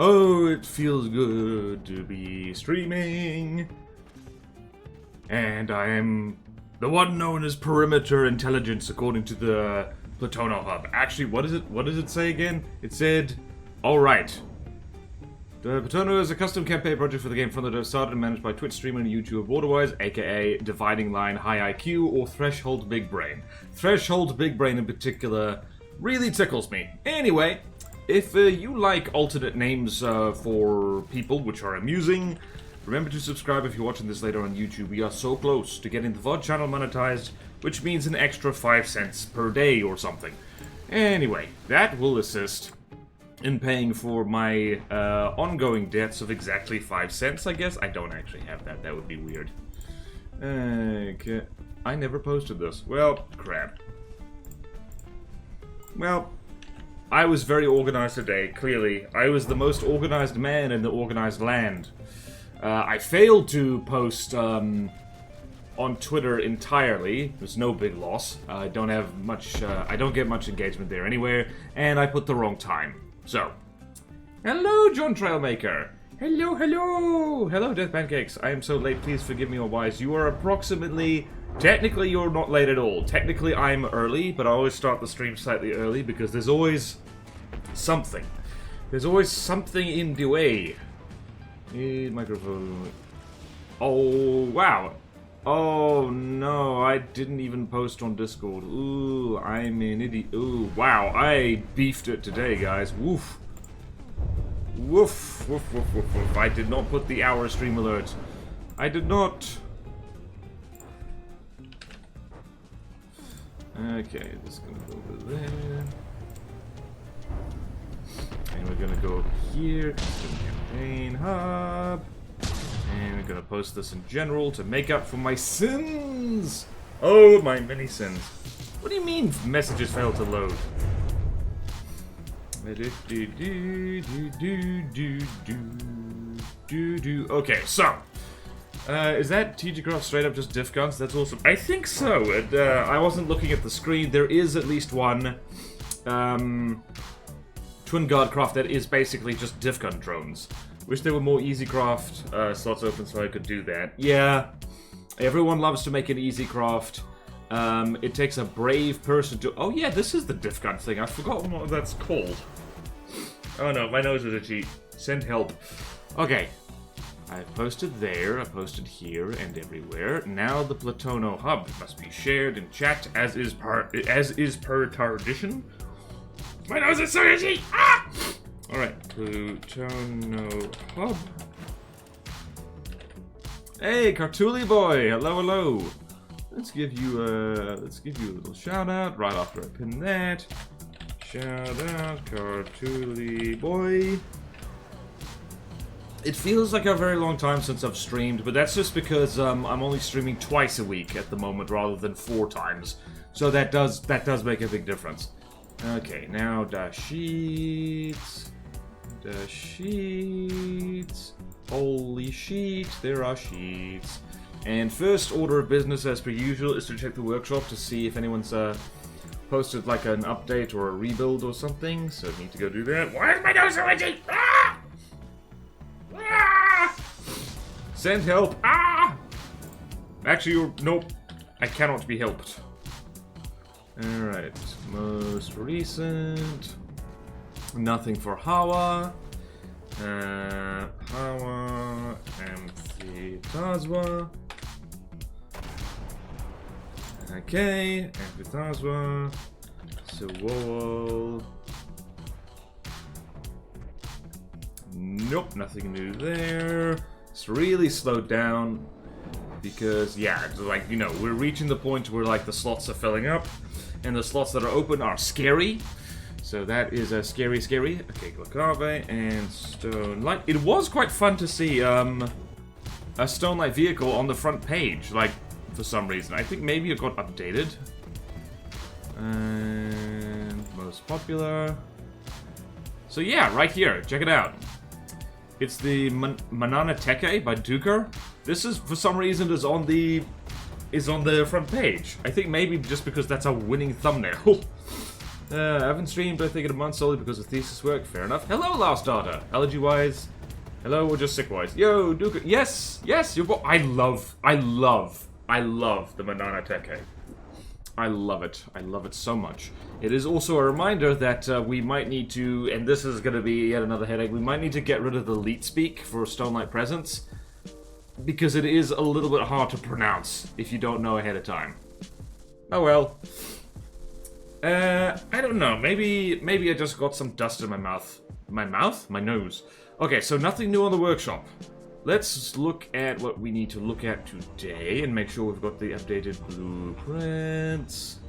Oh, it feels good to be streaming. And I am the one known as Perimeter Intelligence according to the Platono Hub. Actually, what does it say again? It said, alright. The Platono is a custom campaign project for the game from the dev started and managed by Twitch streamer and YouTuber Borderwise, aka Dividing Line High IQ or Threshold Big Brain. Threshold Big Brain in particular really tickles me. Anyway, if you like alternate names for people which are amusing, remember to subscribe if you're watching this later on YouTube. We are so close to getting the VOD channel monetized, which means an extra 5 cents per day or something. Anyway, that will assist in paying for my ongoing debts of exactly 5 cents, I guess. I don't actually have that. That would be weird. Okay. I never posted this. Well, crap. Well, I was very organized today, clearly. I was the most organized man in the organized land. I failed to post on Twitter entirely. There's no big loss. I don't have much. I don't get much engagement there anywhere, and I put the wrong time. So, hello, John Trailmaker. Hello, hello, hello, Death Pancakes. I am so late. Please forgive me, or wise. You are approximately. Technically, you're not late at all. Technically, I'm early, but I always start the stream slightly early because there's always something. There's always something in the way. Microphone. Oh, wow. Oh, no, I didn't even post on Discord. Ooh, I'm an idiot. Ooh, wow, I beefed it today, guys. Woof. Woof, woof, woof, woof, woof. I did not put the hour stream alert. I did not. Okay, this is gonna go over there. And we're gonna go over here, custom campaign hub. And we're gonna post this in general to make up for my sins! Oh, my many sins. What do you mean messages fail to load? Okay, so. Is that TG Craft straight up just diff guns? That's awesome. I think so. I wasn't looking at the screen. There is at least one Twin Guard craft that is basically just diff gun drones. Wish there were more easy craft slots open so I could do that. Yeah, everyone loves to make an easy craft. It takes a brave person to... Oh yeah, this is the diff gun thing. I've forgotten what that's called. Oh no, my nose is itchy. Send help. Okay. I posted there, I posted here and everywhere. Now the Platono Hub must be shared in chat as is per tradition. My nose is so itchy! Ah! Alright, Platono Hub. Hey, Cartooli boy! Hello, hello! Let's give you a little shout out right after I pin that. Shout out, Cartooli boy. It feels like a very long time since I've streamed, but that's just because I'm only streaming twice a week at the moment rather than 4 times. So that does make a big difference. Okay, now the sheets. The sheets. Holy sheet, there are sheets. And first order of business, as per usual, is to check the workshop to see if anyone's posted like an update or a rebuild or something. So I need to go do that. Why is my nose so itchy? Ah! Ah! Send help! Ah! Actually, nope. I cannot be helped. Alright. Most recent. Nothing for Hawa. Hawa. Amphitazwa. Okay. Amphitazwa. Sewol. Nope, nothing new there. It's really slowed down because, yeah, it's like, you know, we're reaching the point where, like, the slots are filling up and the slots that are open are scary. So that is a scary. Okay, Glacave and Stone Light. It was quite fun to see a Stone Light vehicle on the front page, like, for some reason. I think maybe it got updated. And most popular. So yeah, right here, check it out. It's the Manana Teke by Duker. This is, for some reason, is on the front page. I think maybe just because that's a winning thumbnail. I haven't streamed, I think, in a month solely because of thesis work. Fair enough. Hello, Last Starter. Allergy-wise. Hello, or just sick-wise. Yo, Duke. Yes, yes, I love the Banana Teke. I love it so much. It is also a reminder that we might need to, and this is going to be yet another headache, we might need to get rid of the leet speak for Stonelight Presence, because it is a little bit hard to pronounce if you don't know ahead of time. Oh well. I don't know, maybe I just got some dust in my mouth. My mouth? My nose. Okay, so nothing new on the workshop. Let's look at what we need to look at today and make sure we've got the updated blueprints.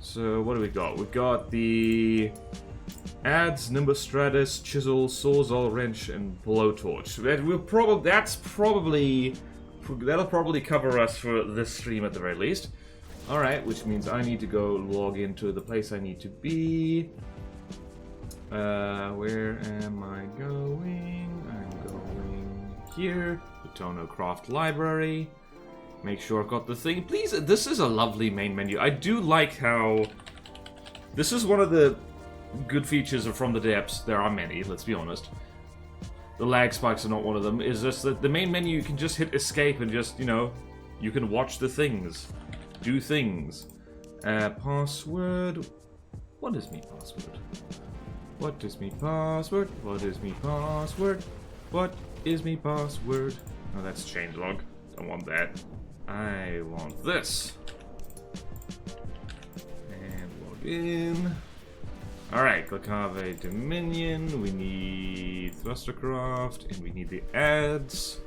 So, what do we got? We've got the adze, Nimbus Stratus, Chisel, Sawzall, Wrench, and Blowtorch. That'll probably cover us for this stream at the very least. Alright, which means I need to go log into the place I need to be. Where am I going? I'm going here. The Tono Craft Library. Make sure I've got the thing. Please, this is a lovely main menu. I do like how... This is one of the good features of From the Depths. There are many, let's be honest. The lag spikes are not one of them. Is just that the main menu, you can just hit escape and just, you know, you can watch the things. Do things. Password. What is me password? What is me password? What is me password? What is me password? Oh, that's changelog. Don't want that. I want this. And log in. Alright, Glacave Dominion. We need Thrustercraft. And we need the ads.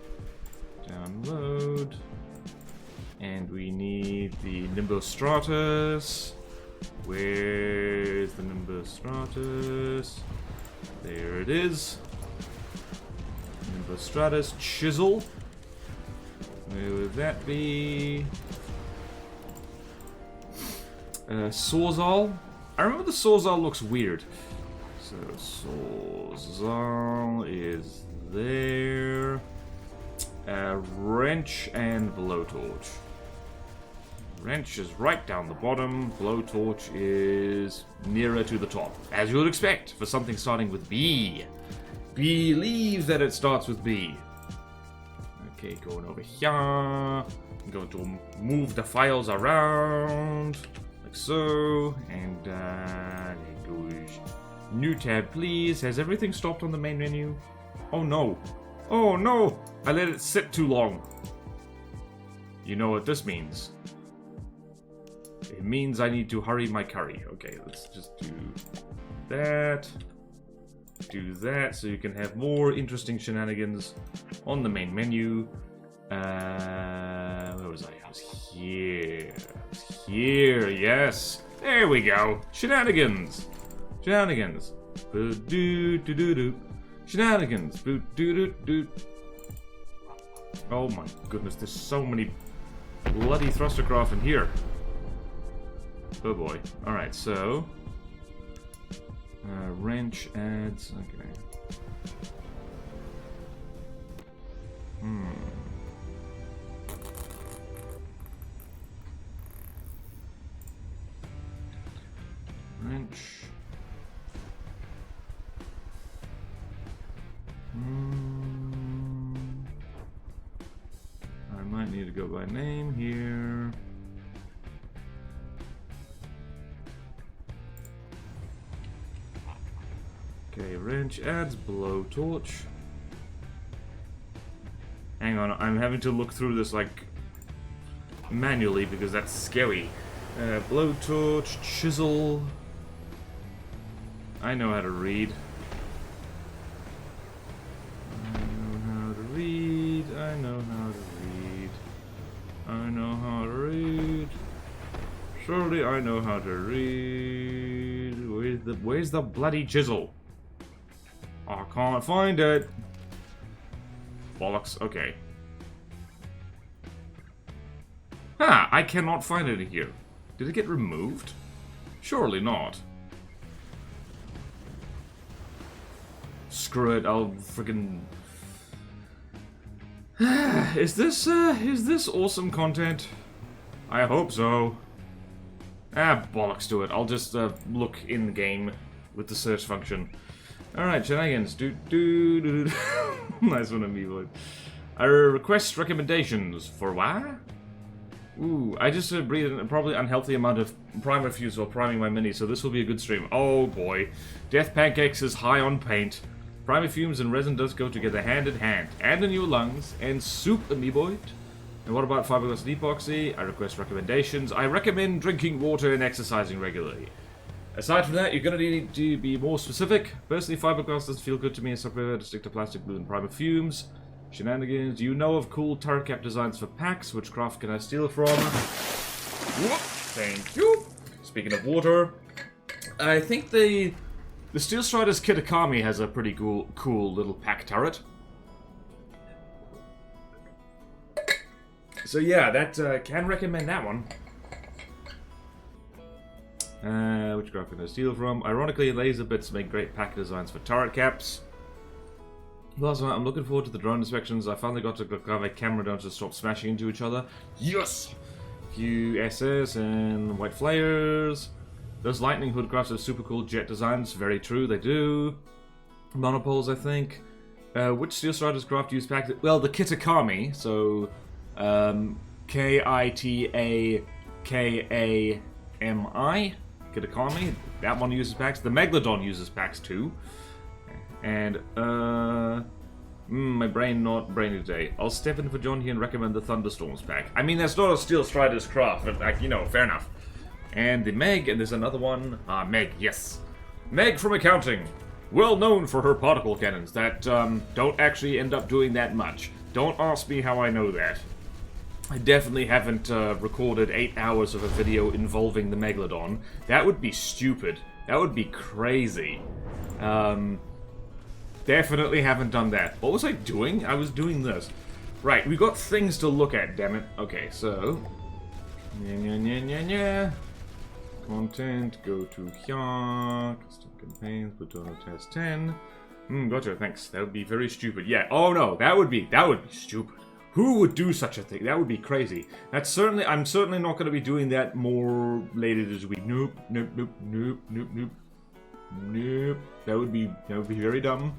Download. And we need the Nimbus Stratus. Where's the Nimbus Stratus? There it is. Nimbus Stratus Chisel. Where would that be? Sawzall. I remember the Sawzall looks weird. So Sawzall is there. Wrench and Blowtorch. Wrench is right down the bottom. Blowtorch is nearer to the top, as you would expect for something starting with B. Believe that it starts with B. Okay, going over here. I'm going to move the files around like so, and there goes. New tab, please. Has everything stopped on the main menu? Oh no! Oh no! I let it sit too long. You know what this means? It means I need to hurry my curry. Okay, let's just do that. Do that so you can have more interesting shenanigans on the main menu. Where was I? I was here. I was here, yes. There we go. Shenanigans. Shenanigans. Boo-doo-doo-doo-doo. Shenanigans. Boo-doo-doo-doo. Oh my goodness, there's so many bloody Thrustercraft in here. Oh boy. Alright, so... wrench adds... Okay. Wrench... I might need to go by name here. Okay, wrench adds Blowtorch. Hang on, I'm having to look through this like manually because that's scary. Blowtorch, chisel. I know how to read. I know how to read. I know how to read. I know how to read. Surely I know how to read. Where's the bloody chisel? I can't find it. Bollocks. Okay. Ah, I cannot find it here. Did it get removed? Surely not. Screw it. I'll friggin'. Is this awesome content? I hope so. Ah, bollocks to it. I'll just look in the game with the search function. Alright, shenanigans. Nice one, Amiibo. I request recommendations. For what? Ooh, I just breathed a probably unhealthy amount of primer fuse while priming my mini, so this will be a good stream. Oh boy. Death Pancakes is high on paint. Primer fumes and resin does go together hand in hand. And in your lungs. And soup, Amiibo. And what about fiberglass and epoxy? I request recommendations. I recommend drinking water and exercising regularly. Aside from that, you're going to need to be more specific. Personally, fiberglass doesn't feel good to me, so I prefer to stick to plastic glue and primer fumes. Shenanigans. Do you know of cool turret cap designs for packs? Which craft can I steal from? Whoop, thank you. Speaking of water, I think the Steel Strider's Kitakami has a pretty cool little pack turret. So yeah, that can recommend that one. Which craft can I steal from? Ironically, laser bits make great pack designs for turret caps. Last one, I'm looking forward to the drone inspections. I finally got to grab a camera down to stop smashing into each other. Yes! Few SS and white flares. Those lightning hood crafts have super cool jet designs. Very true, they do. Monopoles, I think. Which Steel Strider's craft use pack? Well, the Kitakami. So, Kitakami. Kitakami. That one uses packs. The Megalodon uses packs too. And, my brain not brainy today. I'll step in for John here and recommend the Thunderstorms pack. I mean, that's not a Steel Strider's craft, but, like, you know, fair enough. And the Meg, and there's another one. Meg, yes. Meg from accounting. Well known for her particle cannons that, don't actually end up doing that much. Don't ask me how I know that. I definitely haven't, recorded 8 hours of a video involving the Megalodon. That would be stupid. That would be crazy. Definitely haven't done that. What was I doing? I was doing this. Right, we got things to look at, damn it. Okay, so... Content, go to here. Custom campaigns, Bruno test 10. Gotcha, thanks. That would be very stupid. Yeah, oh no, that would be stupid. Who would do such a thing? That would be crazy. I'm certainly not going to be doing that more later this week. Nope. That would be very dumb.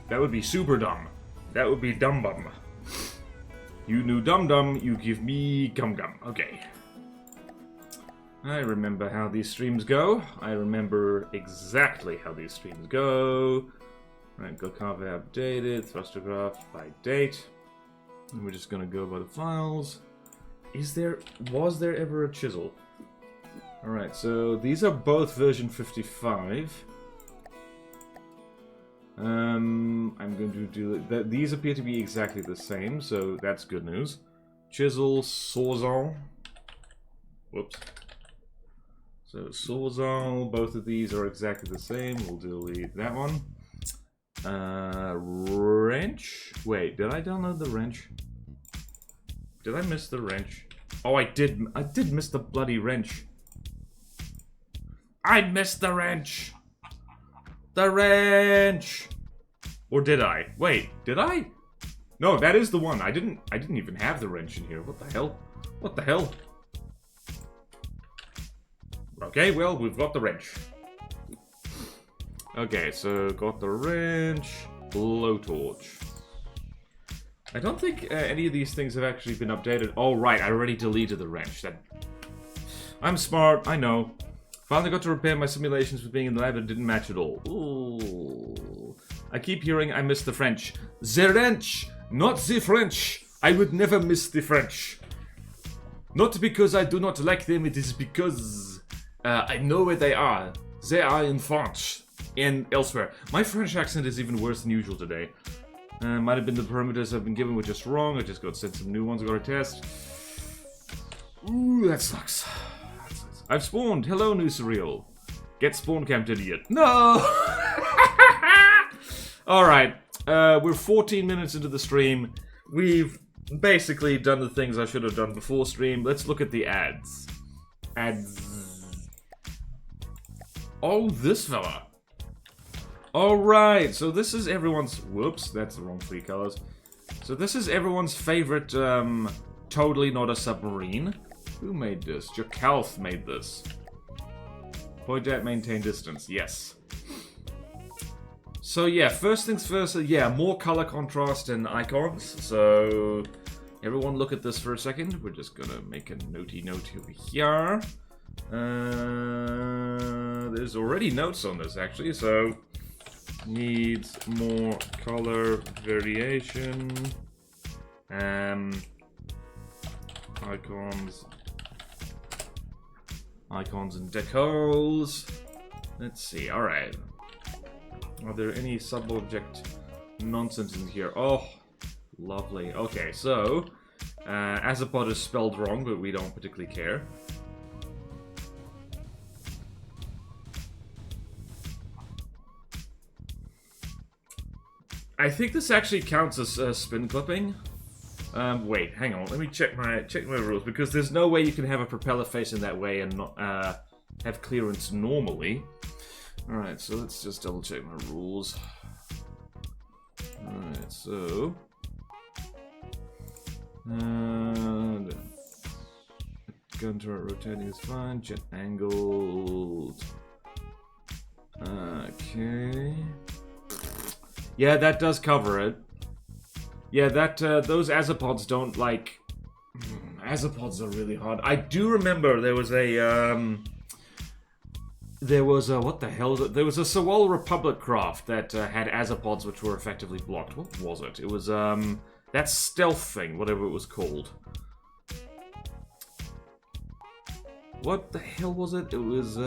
That would be super dumb. That would be dumb bum. You knew dum dum, you give me gum gum. Okay. I remember how these streams go. I remember exactly how these streams go. Right, go Campfire updated, thrustergraph by date. And we're just gonna go by the files. Was there ever a chisel? Alright, so these are both version 55. I'm going to do that. These appear to be exactly the same, so that's good news. Chisel, Sawzall. Whoops. So Sawzall, both of these are exactly the same. We'll delete that one. Wrench? Wait, did I download the wrench? Did I miss the wrench? Oh, I did miss the bloody wrench. I missed the wrench! The wrench! Or did I? Wait, did I? No, that is the one. I didn't even have the wrench in here. What the hell? What the hell? Okay, well, we've got the wrench. Okay, so got the wrench, blowtorch. I don't think any of these things have actually been updated. Oh, right, I already deleted the wrench. I'm smart, I know. Finally got to repair my simulations with being in the lab and it didn't match at all. Ooh. I keep hearing I miss the French. The wrench, not the French. I would never miss the French. Not because I do not like them, it is because I know where they are. They are in France. And elsewhere. My French accent is even worse than usual today. Might have been the parameters I've been given were just wrong. I just got sent some new ones I got to test. Ooh, that sucks. I've spawned. Hello, new surreal. Get spawn camped, idiot. No! Alright. We're 14 minutes into the stream. We've basically done the things I should have done before stream. Let's look at the ads. Ads. Oh, this fella. Alright, so this is everyone's... Whoops, that's the wrong 3 colors. So this is everyone's favorite, totally not a submarine. Who made this? Jakalth made this. Point at, maintain distance. Yes. So yeah, first things first, yeah, more color contrast and icons. So everyone look at this for a second. We're just gonna make a notey note over here. There's already notes on this actually, so needs more color variation. Icons and decals. Let's see, alright. Are there any sub-object nonsense in here? Oh, lovely. Okay, so, Azapod is spelled wrong, but we don't particularly care. I think this actually counts as spin clipping. Wait, hang on. Let me check my rules, because there's no way you can have a propeller facing that way and not have clearance normally. Alright, so let's just double check my rules. Alright, so... gun turret rotating is fine. Jet angled. Okay. Yeah, that does cover it. Yeah, that those Azapods don't like... Azapods are really hard. I do remember there was a... what the hell is it? There was a Sewol Republic craft that had Azapods which were effectively blocked. What was it? It was, that stealth thing, whatever it was called. What the hell was it? It was,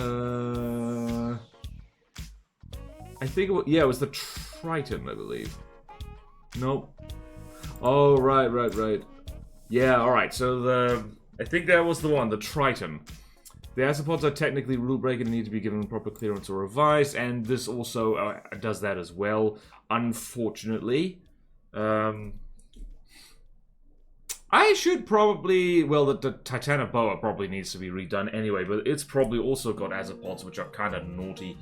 I think it was, yeah, it was the Triton, I believe. Nope. Oh, right. Yeah, alright, so I think that was the one, the Triton. The Azapods are technically rule-breaking and need to be given proper clearance or revised, and this also does that as well, unfortunately. I should probably... Well, the Titanoboa probably needs to be redone anyway, but it's probably also got Azapods, which are kind of naughty.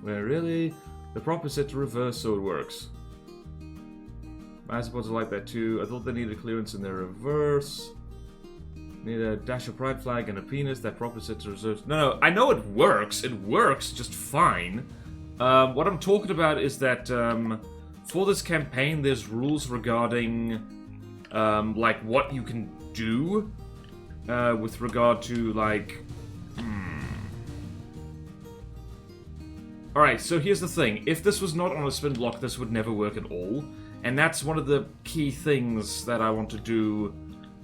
Where really? The prop is set to reverse, so it works. Azapods are like that too. I thought they needed clearance in their reverse. Need a dash of pride flag and a penis. That prop is set to reverse. No, I know it works. It works just fine. What I'm talking about is that for this campaign, there's rules regarding like what you can do with regard to like. Alright, so here's the thing. If this was not on a spin block, this would never work at all. And that's one of the key things that I want to do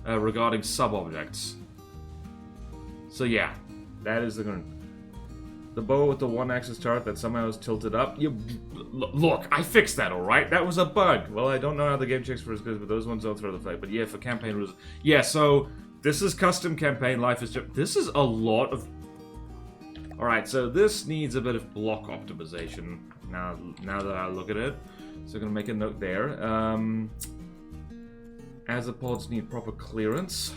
regarding sub-objects. So yeah, that is the bow with the one-axis turret that somehow is tilted up. Look, I fixed that, alright? That was a bug. Well, I don't know how the game checks for as good, but those ones don't throw the flag. But yeah, for campaign rules. Yeah, so this is custom campaign. Life is just... This is a lot of... Alright, so this needs a bit of block optimization now that I look at it. So I'm going to make a note there. Azapods need proper clearance.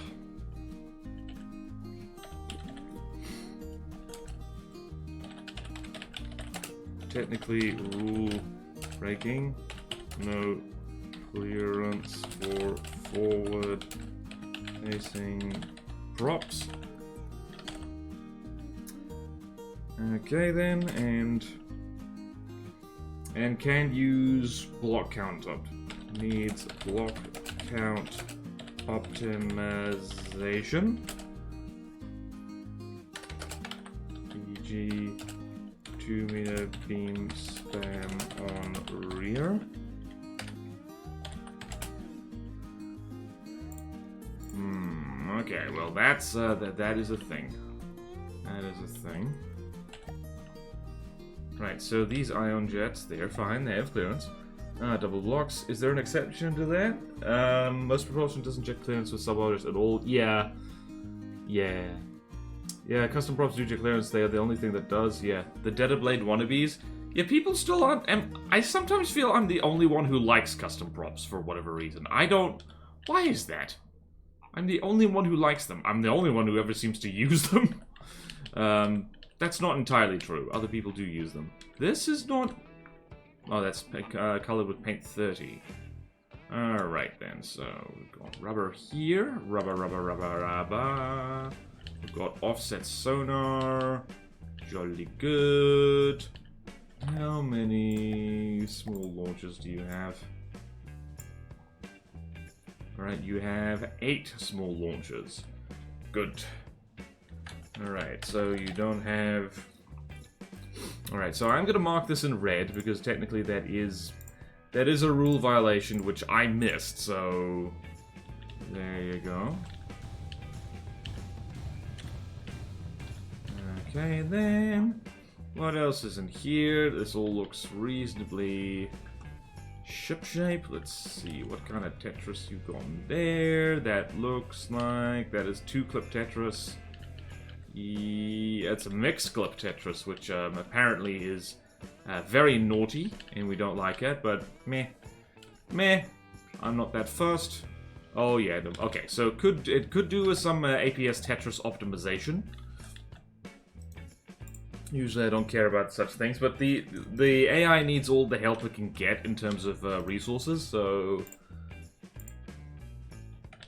Technically rule breaking. No clearance for forward facing props. Okay then, and can use block count up. Needs block count optimization. e.g. 2-meter beam spam on rear. Okay, well that's that is a thing. That is a thing. Right, so these ion jets, they're fine, they have clearance. Double blocks. Is there an exception to that? Most propulsion doesn't check clearance with sub-orders at all. Yeah, custom props do check clearance, they are the only thing that does, yeah. The Deader Blade wannabes. Yeah, people still aren't, and I sometimes feel I'm the only one who likes custom props for whatever reason. I don't... Why is that? I'm the only one who likes them. I'm the only one who ever seems to use them. That's not entirely true. Other people do use them. This is not... Oh, that's colored with paint 30. Alright then, so we've got rubber here. Rubber. We've got offset sonar. Jolly good. How many small launchers do you have? Alright, you have 8 small launchers. Good. Alright, so you don't have... Alright, so I'm gonna mark this in red because technically that is a rule violation which I missed, so there you go. Okay, then what else is in here? This all looks reasonably ship-shape. Let's see what kind of Tetris you've got there. That looks like that is 2-clip Tetris. It's a mixed clip Tetris, which apparently is very naughty, and we don't like it, but meh. I'm not that fussed. Oh yeah, okay, so it could do with some APS Tetris optimization. Usually I don't care about such things, but the AI needs all the help it can get in terms of resources, so...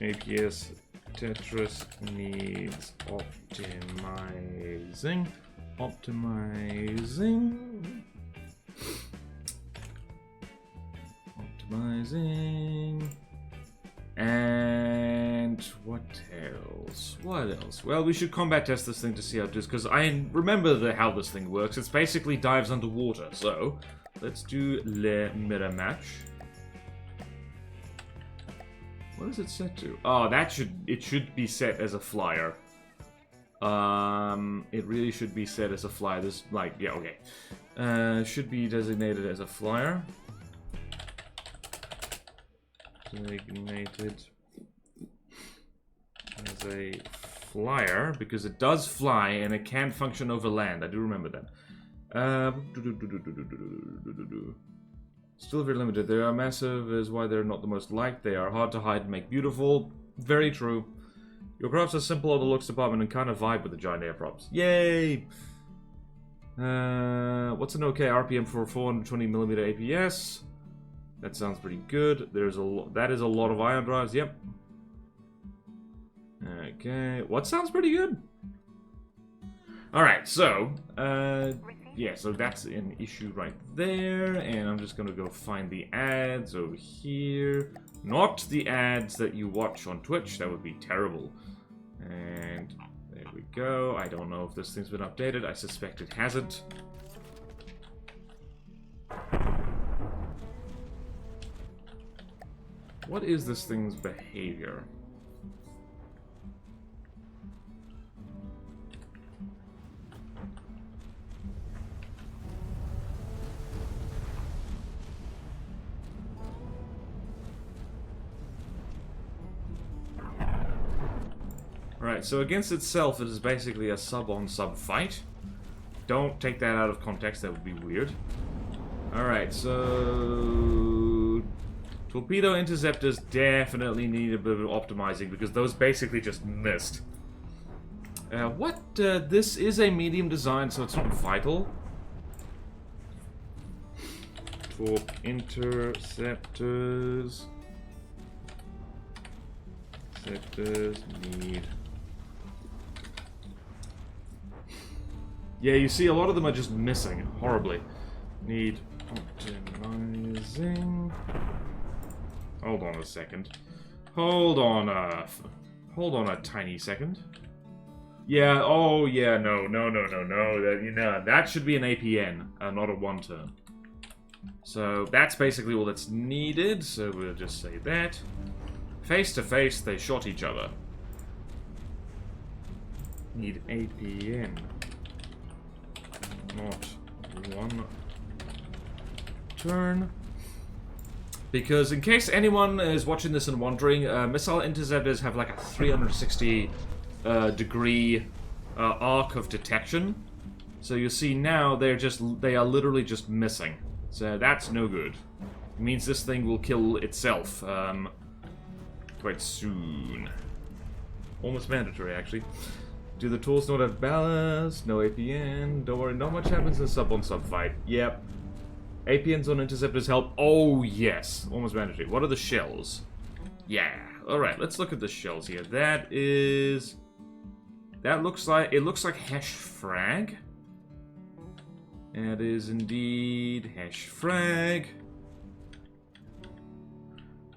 APS Tetris needs optimizing. And what else? Well, we should combat test this thing to see how it does, because I remember how this thing works. It's basically dives underwater, so let's do Le Mirror Match. What is it set to? Oh, it should be set as a flyer. It really should be set as a flyer. This, like, yeah, okay. Should be designated as a flyer. Designated as a flyer, because it does fly and it can function over land. I do remember that. Still very limited. They are massive, is why they're not the most liked. They are hard to hide and make beautiful. Very true. Your crafts are simple on the looks department and kind of vibe with the giant air props. Yay! What's an okay RPM for 420mm APS? That sounds pretty good. That is a lot of ion drives. Yep. Okay. What sounds pretty good? All right. So, yeah. So that's an issue right there, and I'm just gonna go find the ads over here. Not the ads that you watch on Twitch. That would be terrible. And there we go. I don't know if this thing's been updated. I suspect it hasn't. What is this thing's behavior? Alright, so against itself, it is basically a sub-on-sub fight. Don't take that out of context, that would be weird. Alright, so... Torpedo interceptors definitely need a bit of optimizing, because those basically just missed. This is a medium design, so it's not vital. Torp interceptors... need... Yeah, you see, a lot of them are just missing horribly. Need optimizing. Hold on a second. Hold on a tiny second. Yeah. Oh, yeah. No. That should be an APN, not a one turn. So that's basically all that's needed. So we'll just say that. Face to face, they shot each other. Need APN. Not one turn. Because in case anyone is watching this and wondering, missile interceptors have like a 360 degree arc of detection. So you see now they are literally just missing. So that's no good. It means this thing will kill itself quite soon. Almost mandatory, actually. Do the tools not have ballast? No APN. Don't worry, not much happens in a sub-on-sub fight. Yep. APNs on interceptors help. Oh, yes. Almost mandatory. What are the shells? Yeah. Alright, let's look at the shells here. That is... That looks like... It looks like hash frag. That is indeed hash frag.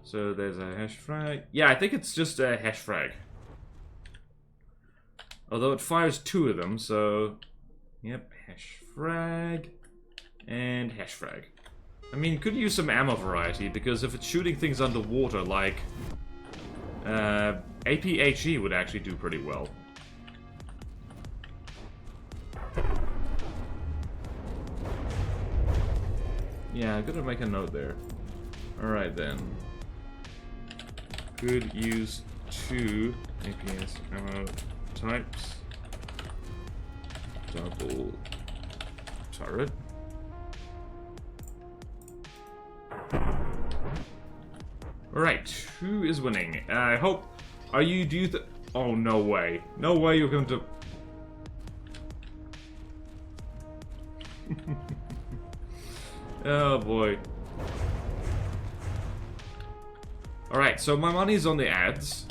So there's a hash frag. Yeah, I think it's just a hash frag. Although it fires 2 of them, so... Yep, hash frag. And hash frag. I mean, could use some ammo variety, because if it's shooting things underwater, like... APHE would actually do pretty well. Yeah, I'm gonna make a note there. Alright then. Could use 2 APS ammo types. Double turret. Alright, who is winning? I hope... Are you... Do you... Oh, no way. No way you're going to... Oh, boy. Alright, so my money's on the ads.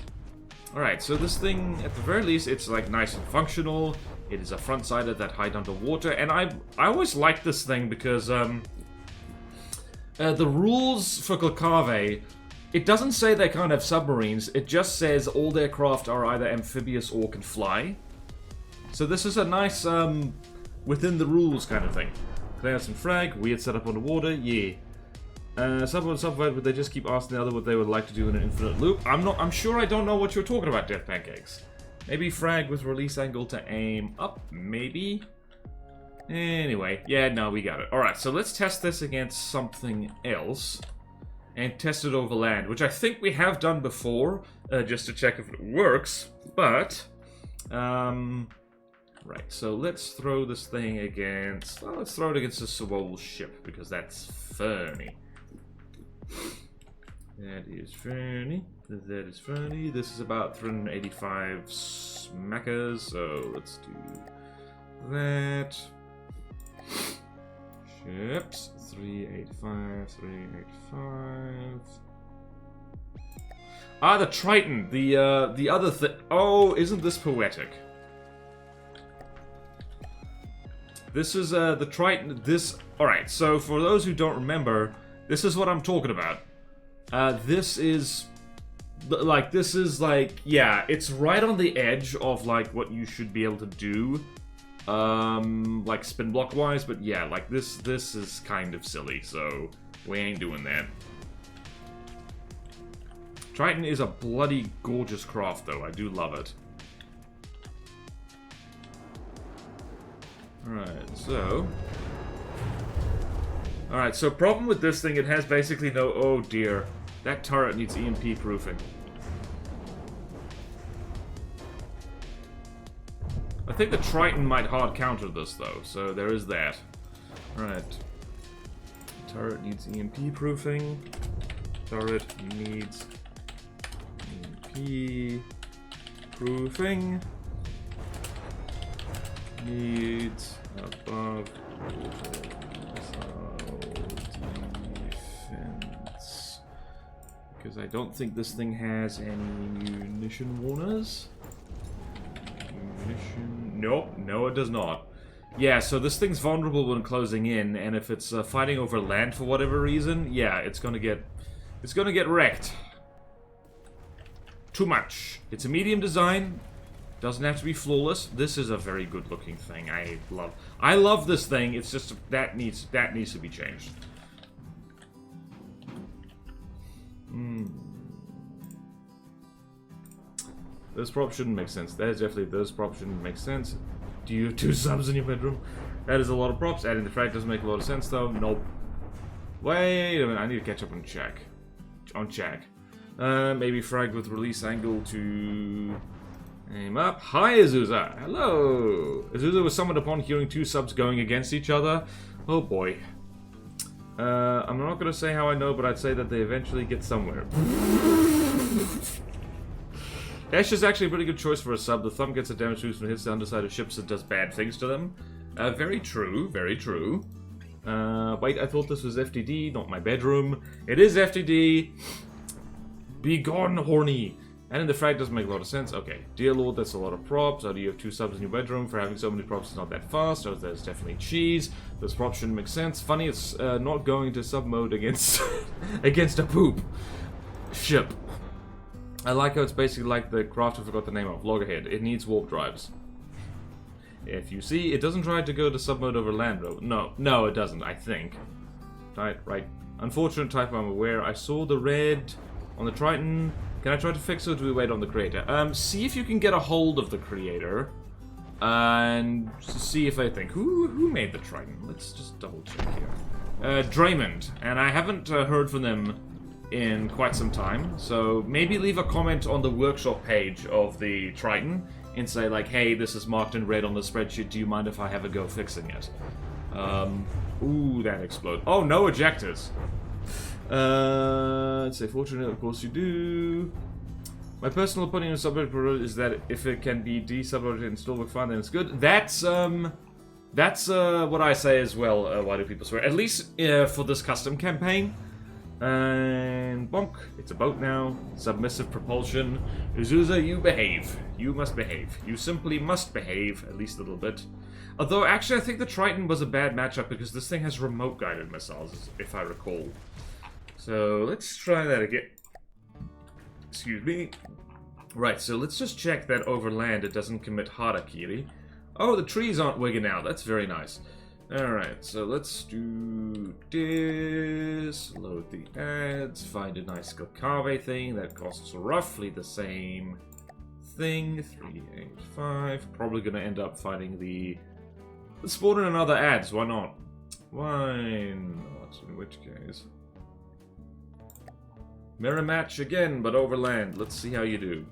Alright, so this thing, at the very least, it's like nice and functional. It is a front-sider that hide underwater. And I always like this thing because... the rules for Concave... It doesn't say they can't have submarines, it just says all their craft are either amphibious or can fly. So this is a nice, within the rules kind of thing. Clear some frag, weird setup on the water, yeah. Someone subvert, but they just keep asking the other what they would like to do in an infinite loop. I'm sure I don't know what you're talking about, Death Pancakes. Maybe frag with release angle to aim up, maybe? Anyway, yeah, no, we got it. Alright, so let's test this against something else. And test it over land, which I think we have done before, just to check if it works, but... right, so let's throw this thing against... Well, let's throw it against a Swole ship, because that's funny. That is funny. That is funny. This is about 385 smackers, so let's do that. Ships. 385, 385. Ah, the Triton. The other thing. Oh, isn't this poetic? This is, the Triton. This... Alright, so for those who don't remember, this is what I'm talking about. This is... yeah, it's right on the edge of, like, what you should be able to do. Like spin block wise, but yeah, like this is kind of silly, so we ain't doing that. Triton is a bloody gorgeous craft though, I do love it. Alright, so problem with this thing, it has basically no... Oh dear, that turret needs EMP proofing. I think the Triton might hard counter this, though, so there is that. Right. Turret needs EMP proofing. Turret needs EMP proofing. Needs above water missile defense. Because I don't think this thing has any munition warners. Nope, no it does not. Yeah, so this thing's vulnerable when closing in, and if it's fighting over land for whatever reason, yeah, it's gonna get wrecked. Too much. It's a medium design, doesn't have to be flawless. This is a very good looking thing. I love this thing. It's just that needs to be changed. This prop shouldn't make sense. That is definitely, this prop shouldn't make sense. Do you have 2 subs in your bedroom? That is a lot of props. Adding the frag doesn't make a lot of sense though. Nope. Wait a minute, I need to catch up on check. Maybe frag with release angle to aim up. Hi Azusa! Hello! Azusa was summoned upon hearing 2 subs going against each other. Oh boy. I'm not gonna say how I know, but I'd say that they eventually get somewhere. Dash is actually a pretty good choice for a sub. The thumb gets a damage boost when it hits the underside of ships and does bad things to them. Very true, very true. Wait, I thought this was FTD, not my bedroom. It is FTD. Be gone, horny. And in the frag doesn't make a lot of sense. Okay, dear Lord, that's a lot of props. Oh, do you have 2 subs in your bedroom? For having so many props, it's not that fast. Oh, there's definitely cheese. Those props shouldn't make sense. Funny, it's not going to sub mode against against a poop ship. I like how it's basically like the craft I forgot the name of, Loggerhead. It needs warp drives. If you see, it doesn't try to go to sub mode over land road. No, it doesn't, I think. Right. Unfortunate typo, I'm aware. I saw the red on the Triton. Can I try to fix it, or do we wait on the creator? See if you can get a hold of the creator. And see if I think. Who made the Triton? Let's just double check here. Draymond. And I haven't heard from them in quite some time. So maybe leave a comment on the workshop page of the Triton and say like, hey, this is marked in red on the spreadsheet. Do you mind if I have a go fixing it? Ooh, that exploded. Oh, no ejectors. Let's say fortunate, of course you do. My personal opinion on subroutine is that if it can be de-subroutine and still work fine, then it's good. That's what I say as well. Why do people swear? At least for this custom campaign. And bonk, it's a boat now. Submissive propulsion. Azusa, you behave. You must behave. You simply must behave, at least a little bit. Although, actually, I think the Triton was a bad matchup because this thing has remote-guided missiles, if I recall. So, let's try that again. Excuse me. Right, so let's just check that over land it doesn't commit harakiri. Oh, the trees aren't wigging out. That's very nice. Alright, so let's do this. Load the ads. Find a nice Gokave thing that costs roughly the same thing. 385. Probably gonna end up finding the... Let's spawn in another ads. Why not? Why not? In which case... Mirror match again, but over land. Let's see how you do.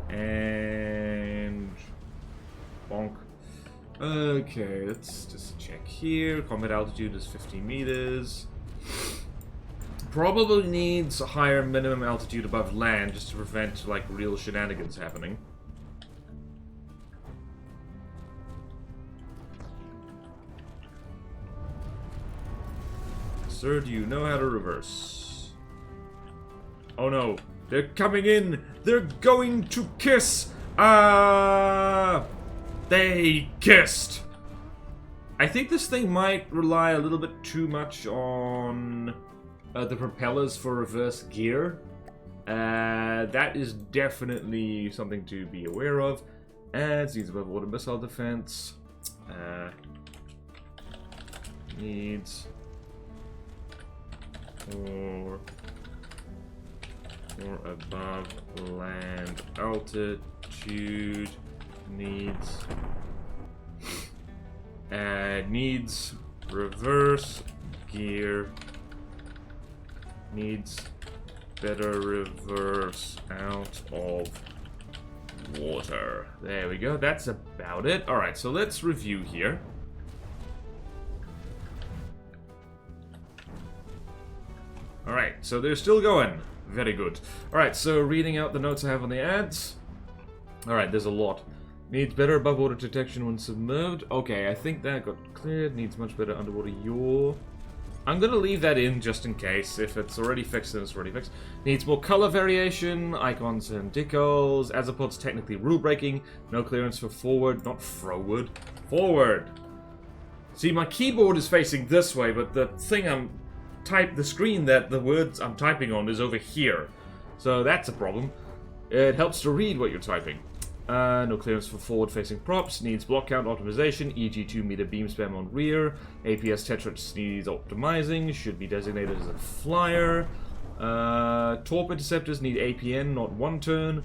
And... bonk. Okay, let's just check here. Combat altitude is 50 meters. Probably needs a higher minimum altitude above land just to prevent, like, real shenanigans happening. Sir, do you know how to reverse? Oh no, they're coming in! They're going to kiss! They kissed! I think this thing might rely a little bit too much on the propellers for reverse gear. That is definitely something to be aware of. Adds needs above water missile defense. Needs... or above land altitude. Needs reverse gear. Needs better reverse out of water. There we go. That's about it. Alright, so let's review here. Alright, so they're still going. Very good. Alright, so reading out the notes I have on the ads. Alright, there's a lot. Needs better above water detection when submerged. Okay, I think that got cleared. Needs much better underwater yaw. I'm gonna leave that in just in case. If it's already fixed, then it's already fixed. Needs more color variation, icons and decals. Azapod's technically rule breaking. No clearance for forward, not froward. Forward! See, my keyboard is facing this way, but the thing the screen that the words I'm typing on is over here. So that's a problem. It helps to read what you're typing. No clearance for forward-facing props. Needs block count optimization, e.g. 2 meter beam spam on rear. APS Tetris needs optimizing. Should be designated as a flyer. Torp interceptors need APN, not one turn.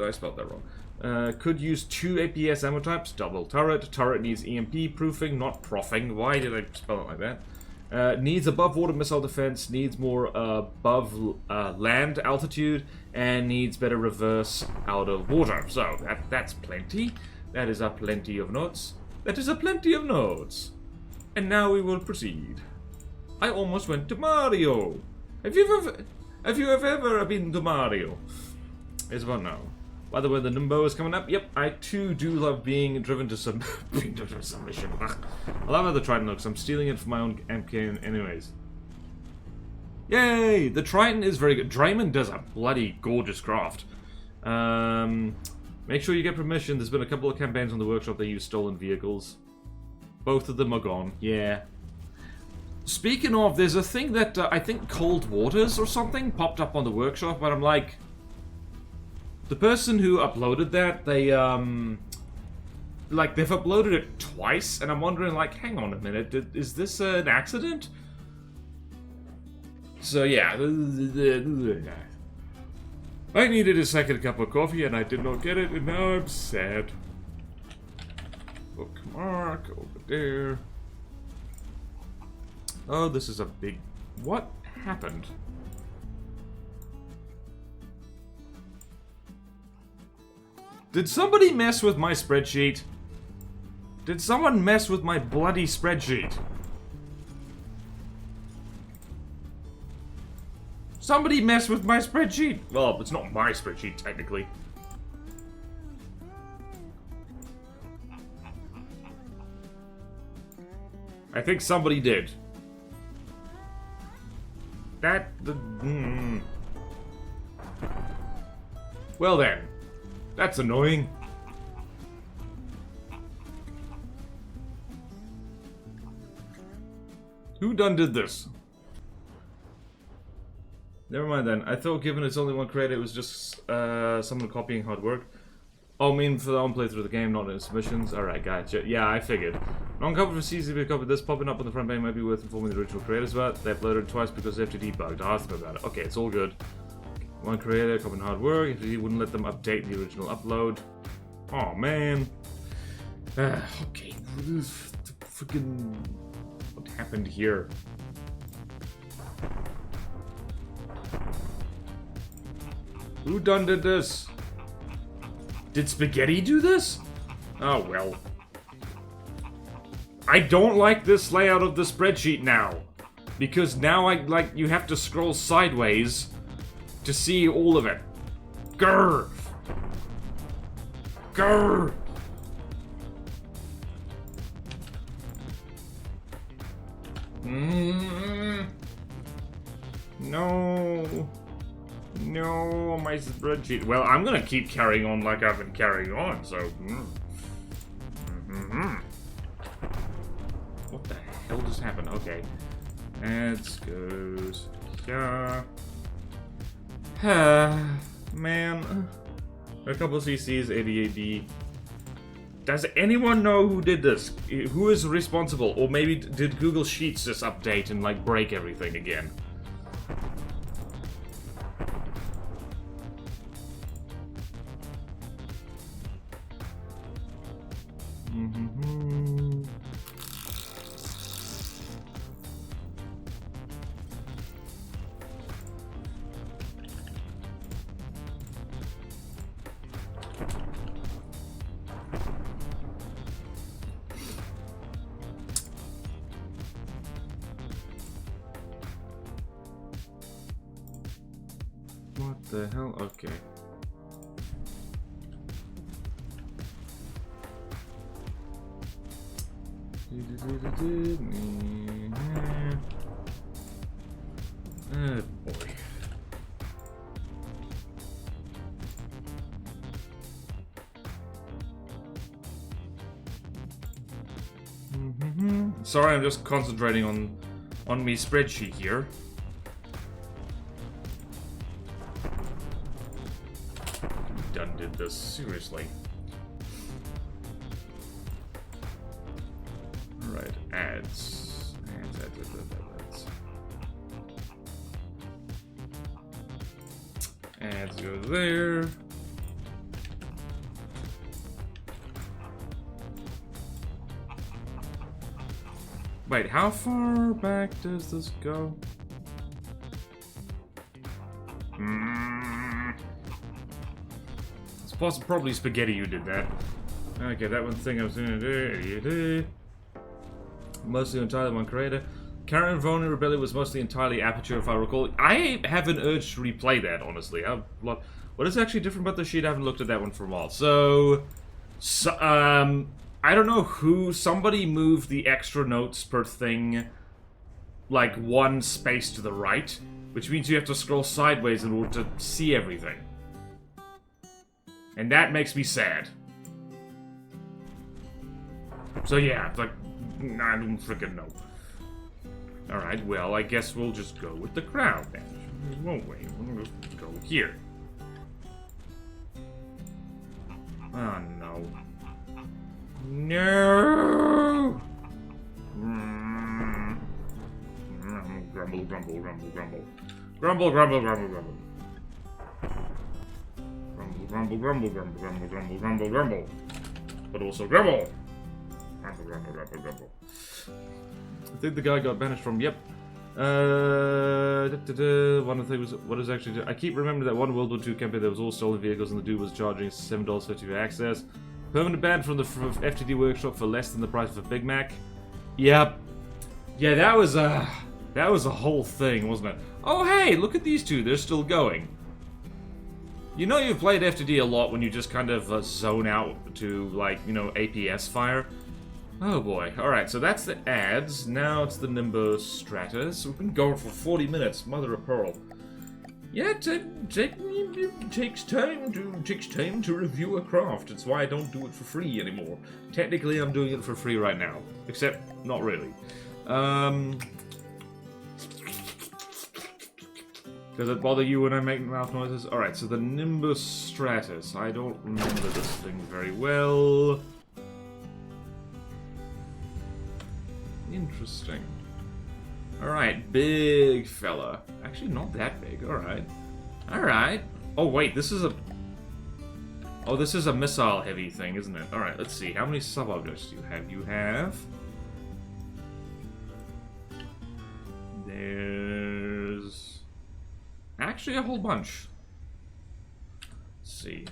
I spelled that wrong. Could use 2 APS ammo types. Double turret. Turret needs EMP proofing, not proffing. Why did I spell it like that? Needs above water missile defense, needs more above land altitude, and needs better reverse out of water. So, that's plenty. That is a plenty of notes. That is a plenty of notes. And now we will proceed. I almost went to Mario. Have you ever been to Mario? It's about now. By the way, the Nimbo is coming up. Yep, I too do love being driven to some submission. I love how the Triton looks. I'm stealing it for my own MK anyways. Yay! The Triton is very good. Draymond does a bloody gorgeous craft. Make sure you get permission. There's been a couple of campaigns on the workshop that use stolen vehicles. Both of them are gone. Yeah. Speaking of, there's a thing that I think Cold Waters or something popped up on the workshop, but I'm like... The person who uploaded that, they, like, they've uploaded it twice, and I'm wondering, like, hang on a minute, is this an accident? So, yeah. I needed a second cup of coffee, and I did not get it, and now I'm sad. Bookmark over there. Oh, this is a big... What happened? Did somebody mess with my spreadsheet? Did someone mess with my bloody spreadsheet? Somebody messed with my spreadsheet! Well, it's not my spreadsheet, technically. I think somebody did. Well then. That's annoying. Who done did this? Never mind then. I thought given it's only one creator, it was just someone copying hard work. Oh, I mean for their own playthrough of the game, not in submissions. Alright, gotcha. Yeah, I figured. Non-cover for CCP copy this popping up on the front page might be worth informing the original creators about. They uploaded it twice because they have to debug. I asked them about it. Okay, it's all good. One creator, copying hard work. He wouldn't let them update the original upload. Oh man. Okay. Freaking. What happened here? Who done did this? Did Spaghetti do this? Oh well. I don't like this layout of the spreadsheet now. Because now you have to scroll sideways to see all of it. Grr! Grr! No. No, my spreadsheet. Well, I'm gonna keep carrying on like I've been carrying on, so... What the hell just happened? Okay. Let's go... Yeah. Man. A couple of CCs, ADAD. Does anyone know who did this? Who is responsible? Or maybe did Google Sheets just update and like break everything again? What the hell? Okay. Oh boy. Sorry, I'm just concentrating on me spreadsheet here. Done did this, seriously. Alright, ads. Ads go there. Wait, how far back does this go? It's probably Spaghetti who did that. Okay, that one thing I was doing today. Mostly entirely one creator. Karen Voni Rebellion was mostly entirely Aperture, if I recall. I have an urge to replay that, honestly. What is actually different about the sheet? I haven't looked at that one for a while. So I don't know who... Somebody moved the extra notes per thing, like, one space to the right, which means you have to scroll sideways in order to see everything. And that makes me sad. So yeah, it's like, I don't freaking know. Alright, well, I guess we'll just go with the crowd then. Won't we? We'll just go here. Oh no. No! Grumble, grumble, grumble, grumble. Grumble, grumble, grumble, grumble. Grumble, grumble, grumble, grumble, grumble, grumble, grumble, grumble. But also grumble. Grumble, grumble, grumble, grumble. I think the guy got banished from, yep. One of the things was, what is actually, I keep remembering that one World War II campaign that was all stolen vehicles and the dude was charging $7.50 for access. Permanent ban from the FTD workshop for less than the price of a Big Mac. Yep. Yeah, that was a whole thing, wasn't it? Oh hey, look at these two, they're still going. You know you've played FTD a lot when you just kind of zone out to, like, you know, APS fire. Oh boy. Alright, so that's the ads. Now it's the Nimbus Stratus. We've been going for 40 minutes. Mother of pearl. Yeah, it takes time to review a craft. It's why I don't do it for free anymore. Technically, I'm doing it for free right now. Except, not really. Does it bother you when I make mouth noises? Alright, so the Nimbus Stratus. I don't remember this thing very well. Interesting. Alright, big fella. Actually, not that big. Alright. Alright. Oh, wait, this is a... Oh, this is a missile-heavy thing, isn't it? Alright, let's see. How many sub-objects do you have? You have... There's... Actually, a whole bunch. Let's see.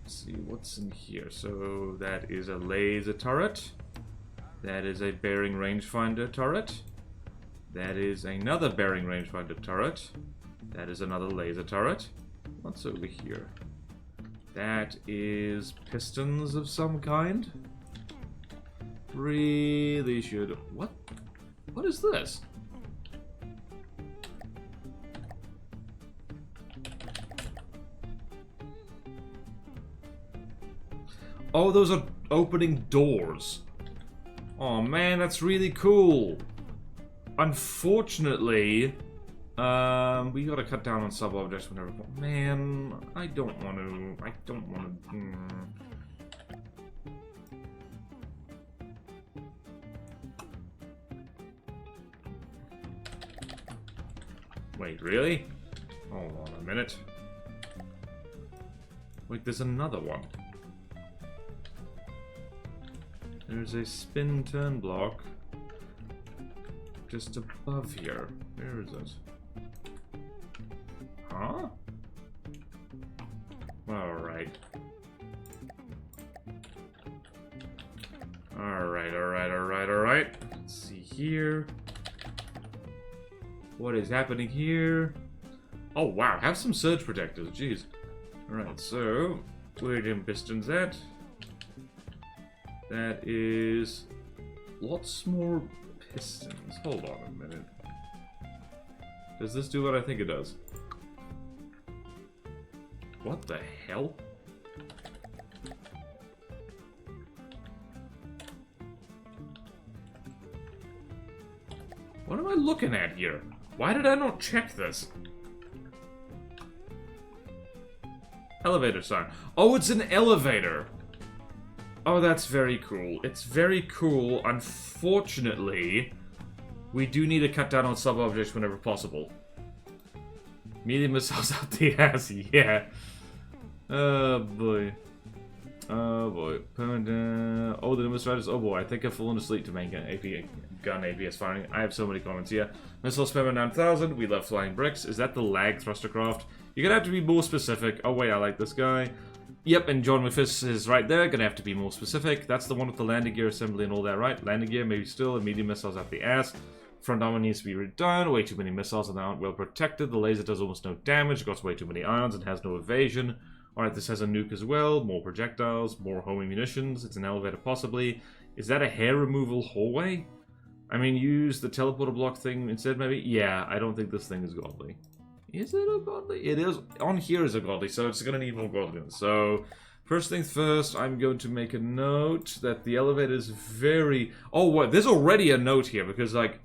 See what's in here. So that is a laser turret. That is a bearing rangefinder turret. That is another bearing rangefinder turret. That is another laser turret. What's over here? That is pistons of some kind. Really should... What? What is this? Oh, those are opening doors. Oh man, that's really cool. Unfortunately, we gotta cut down on sub-objects whenever... Man, I don't want to... Wait, really? Hold on a minute. Wait, there's another one. There's a spin turn block just above here. Where is it? Huh? Alright. Alright. Let's see here. What is happening here? Oh wow, have some surge protectors, jeez. Alright, so where are them pistons at? That is lots more pistons. Hold on a minute. Does this do what I think it does? What the hell? What am I looking at here? Why did I not check this? Elevator sign. Oh, it's an elevator! Oh, that's very cool. It's very cool. Unfortunately, we do need to cut down on sub-objects whenever possible. Medium missiles out the ass, yeah. Oh, boy. Oh, boy. Oh, the Nimbus Riders. Oh, boy. I think I've fallen asleep to make gun APS firing. I have so many comments here. Missile Spammer 9000. We love flying bricks. Is that the lag thrustercraft? You're gonna have to be more specific. Oh, wait. I like this guy. Yep, and John Mephiss is right there. Gonna have to be more specific. That's the one with the landing gear assembly and all that, right? Landing gear, maybe still, and medium missiles at the ass. Front armor needs to be redone. Way too many missiles and they aren't well protected. The laser does almost no damage. It got way too many ions and has no evasion. Alright, this has a nuke as well. More projectiles, more homing munitions. It's an elevator possibly. Is that a hair removal hallway? I mean, use the teleporter block thing instead maybe? Yeah, I don't think this thing is godly. Is it a godly? It is. On here is a godly, so it's going to need more godliness. So, first things first, I'm going to make a note that the elevator is very... Oh, what? There's already a note here because, like...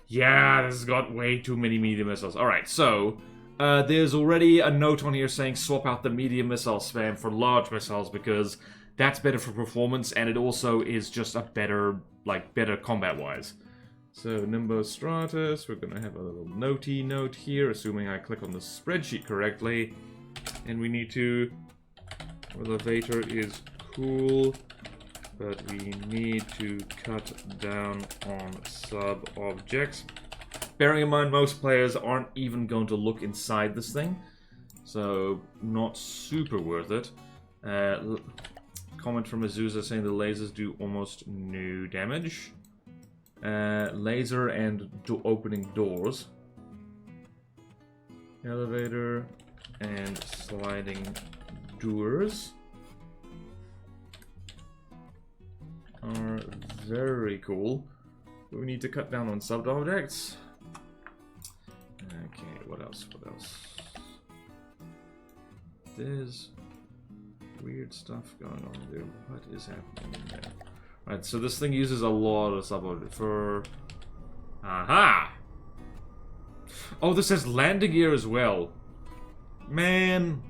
Yeah, this has got way too many medium missiles. Alright, so... there's already a note on here saying swap out the medium missile spam for large missiles because that's better for performance and it also is just a better, better combat-wise. So, Nimbo Stratus, we're gonna have a little notey note here, assuming I click on the spreadsheet correctly. And we need to... Elevator is cool, but we need to cut down on sub-objects. Bearing in mind, most players aren't even going to look inside this thing, so not super worth it. Comment from Azusa saying the lasers do almost no damage. Laser and opening doors. Elevator and sliding doors are very cool. But we need to cut down on sub-objects. Okay, what else? What else? There's weird stuff going on there. What is happening in there? Right, so this thing uses a lot of sub-objects for... Aha! Oh, this has landing gear as well. Man!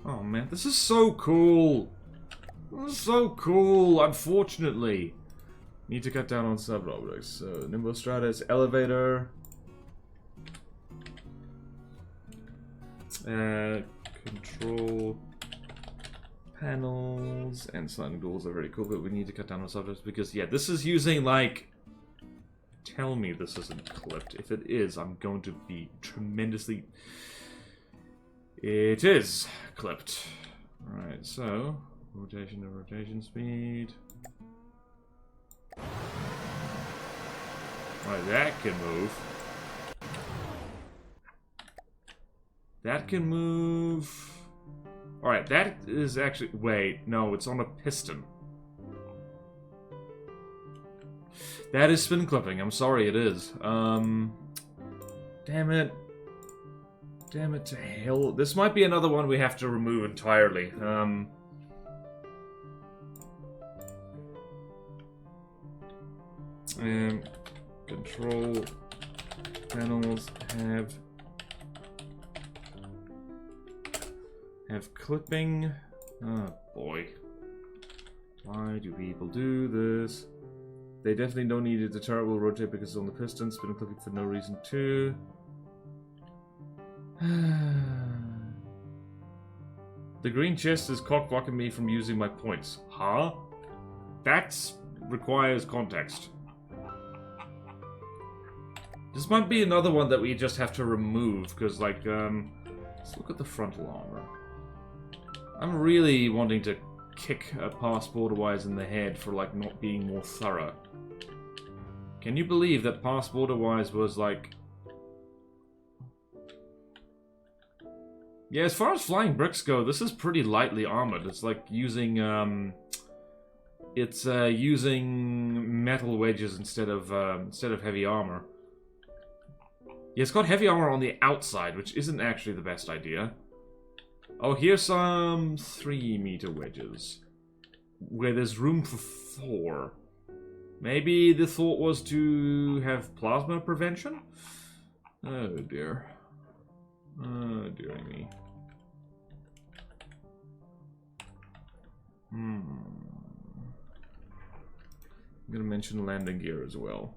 Oh man, this is so cool! This is so cool, unfortunately. Need to cut down on sub-objects. So, Nimbo Stratus, elevator. Control panels and sliding doors are very cool, but we need to cut down on subjects because, yeah, this is using, tell me this isn't clipped. If it is, I'm going to be tremendously... It is clipped. Alright, so, rotation to rotation speed. Alright, that can move. That can move... Alright, that is actually... Wait, no, it's on a piston. That is spin clipping. I'm sorry, it is. Damn it. Damn it to hell. This might be another one we have to remove entirely. Control panels have clipping. Oh boy. Why do people do this? They definitely don't need it. The turret will rotate because it's on the piston. Spin clipping for no reason too. The green chest is cock-blocking me from using my points. Huh? That requires context. This might be another one that we just have to remove, because, let's look at the frontal armor. I'm really wanting to kick a past Borderwise in the head for, not being more thorough. Can you believe that past Borderwise was, Yeah, as far as flying bricks go, this is pretty lightly armored. It's using, using metal wedges instead of heavy armor. Yeah, it's got heavy armor on the outside, which isn't actually the best idea. Oh, here's some 3-meter wedges. Where there's room for 4. Maybe the thought was to have plasma prevention? Oh dear. Oh dearie me. I'm gonna mention landing gear as well.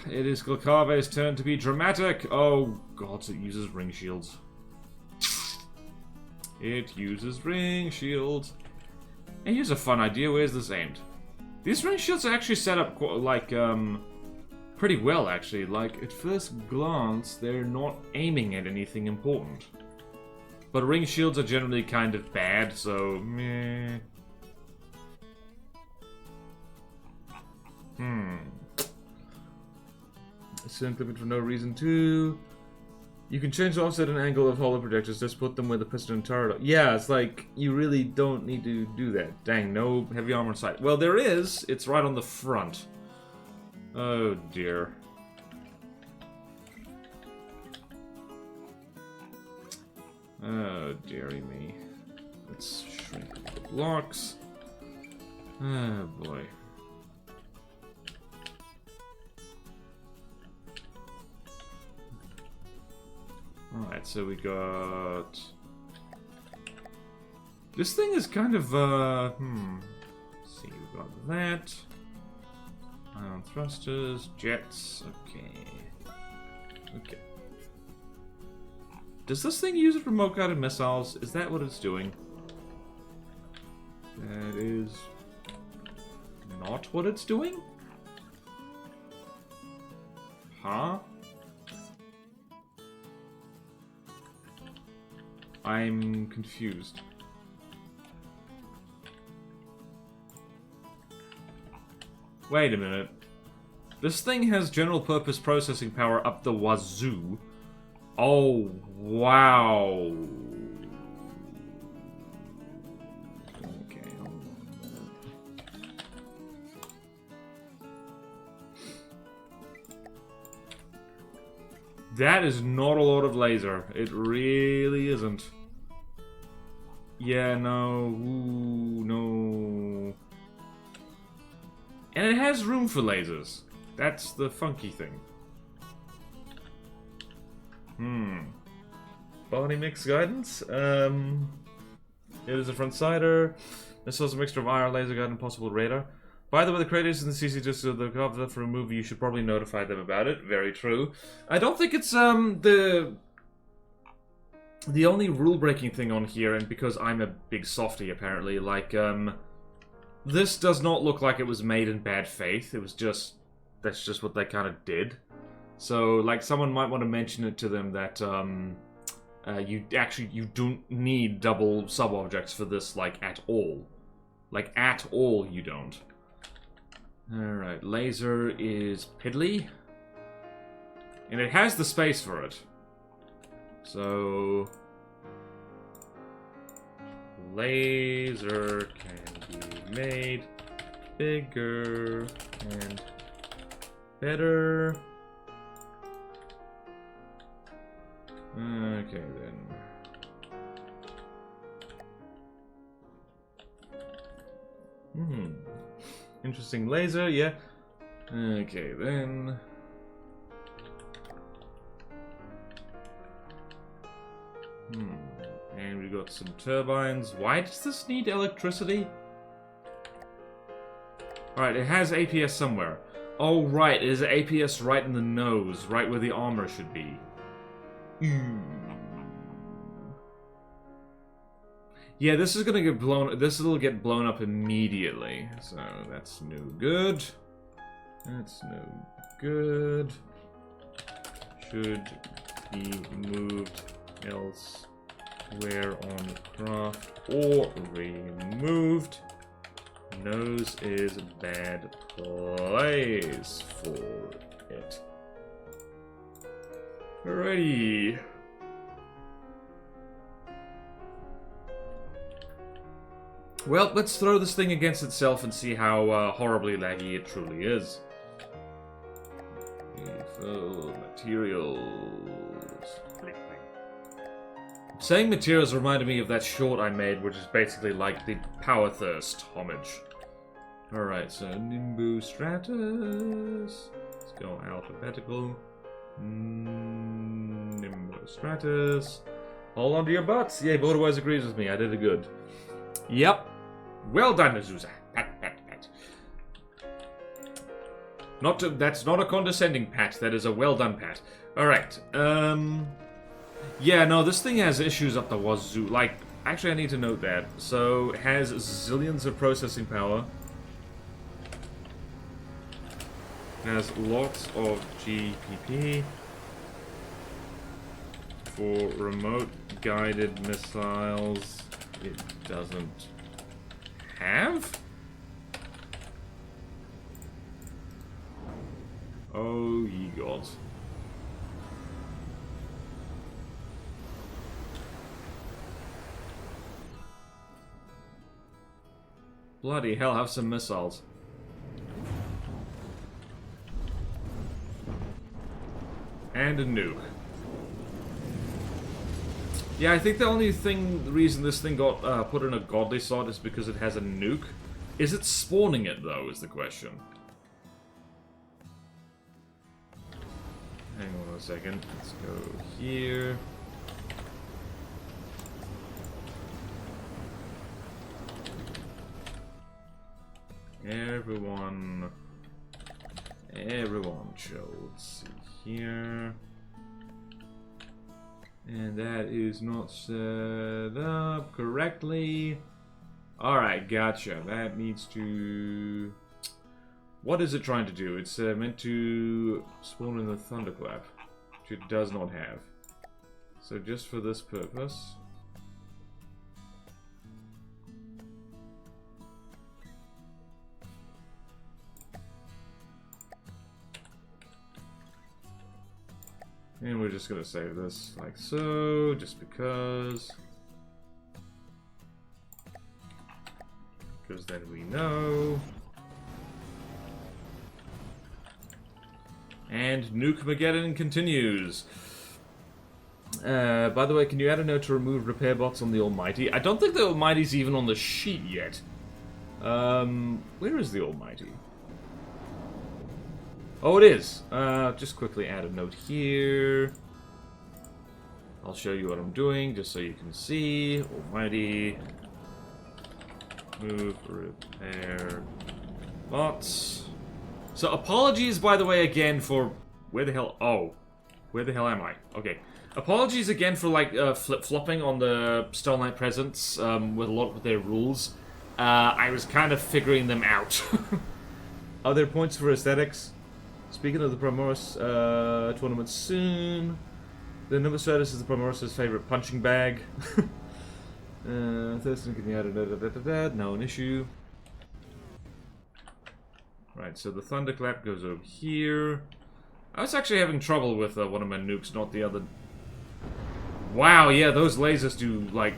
It is Glakave's turn to be dramatic. Oh god, it uses ring shields. It uses ring shields. And here's a fun idea. Where's this aimed? These ring shields are actually set up like pretty well, actually. Like at first glance, they're not aiming at anything important. But ring shields are generally kind of bad, so meh. Simply for no reason too. You can change the offset and angle of holo projectors, just put them where the piston and turret are. Yeah, it's like, you really don't need to do that. Dang, no heavy armor in sight. Well, there is. It's right on the front. Oh, dear. Oh, dearie me. Let's shrink the blocks. Oh, boy. Alright, so we got... This thing is kind of, Let's see, we got that. Ion thrusters, jets, okay. Okay. Does this thing use remote-guided missiles? Is that what it's doing? That is... not what it's doing? Huh? I'm confused. Wait a minute. This thing has general purpose processing power up the wazoo. Oh, wow. Okay, hold on. That is not a lot of laser. It really isn't. Yeah, no. Ooh, no. And it has room for lasers. That's the funky thing. Body mix guidance. It is a front sider. This was a mixture of IR, laser guide, and possible radar. By the way, the creators in the CC just the cover for a movie. You should probably notify them about it. Very true. I don't think it's the only rule-breaking thing on here, and because I'm a big softie apparently, like this does not look like it was made in bad faith. It was just that's just what they kind of did. So like someone might want to mention it to them that you don't need double sub-objects for this, like at all. Like at all you don't. Alright, laser is piddly. And it has the space for it. So... laser can be made bigger and better. Okay then. Interesting laser, yeah. Okay then. And we got some turbines. Why does this need electricity? Alright, it has APS somewhere. Oh right, it has APS right in the nose, right where the armor should be. Yeah, this is gonna get blown. This will get blown up immediately. So that's no good. That's no good. Should be moved elsewhere on craft or removed. Nose is a bad place for it. Alrighty. Well, let's throw this thing against itself and see how horribly laggy it truly is. Materials. Saying materials reminded me of that short I made, which is basically like the Power Thirst homage. Alright, so Nimbus Stratus. Let's go alphabetical. Nimbus Stratus. Hold on to your butts. Yeah, Borderwise agrees with me. I did it good. Yep. Well done, Azusa. Pat, pat, pat. That's not a condescending pat. That is a well done pat. Alright. Yeah, no, this thing has issues up the wazoo. Like, Actually, I need to note that. So, has zillions of processing power. Has lots of GPP. For remote guided missiles, it doesn't have? Oh, ye gods. Bloody hell, have some missiles. And a nuke. Yeah, I think the reason this thing got put in a godly slot is because it has a nuke. Is it spawning it, though, is the question. Hang on a second. Let's go here. Everyone chill. Let's see here. And that is not set up correctly. Alright, gotcha. That needs to... What is it trying to do? It's meant to spawn in the thunderclap, which it does not have. So just for this purpose... And we're just gonna save this like so, just because. Because then we know. And Nuke-mageddon continues. By the way, can you add a note to remove repair bots on the Almighty? I don't think the Almighty's even on the sheet yet. Where is the Almighty? Oh, it is. Just quickly add a note here. I'll show you what I'm doing, just so you can see. Almighty. Move, repair, bots. So, apologies, by the way, again, for... Where the hell... Oh. Where the hell am I? Okay. Apologies again for, like, flip-flopping on the Stone Knight presents, with a lot of their rules. I was kind of figuring them out. Are there points for aesthetics? Speaking of the Primoris tournament soon, the number status is the Primoris' favorite punching bag. Thurston, can you add a no an issue. Right, so the thunderclap goes over here. I was actually having trouble with one of my nukes, not the other. Wow, yeah, those lasers do, like...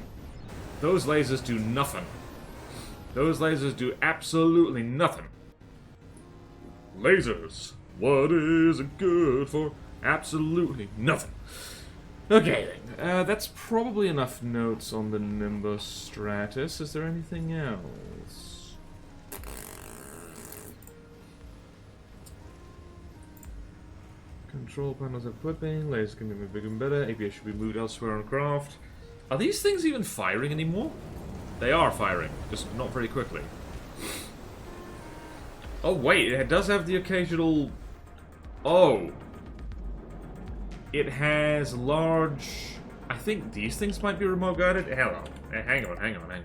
Those lasers do nothing. Those lasers do absolutely nothing. Lasers. What is it good for? Absolutely nothing. Okay, that's probably enough notes on the Nimbus Stratus. Is there anything else? Control panels equipping. Lasers can be made bigger and better. APS should be moved elsewhere on craft. Are these things even firing anymore? They are firing, just not very quickly. Oh wait, it does have the occasional... Oh. It has large... I think these things might be remote guided. Hello. Hang on.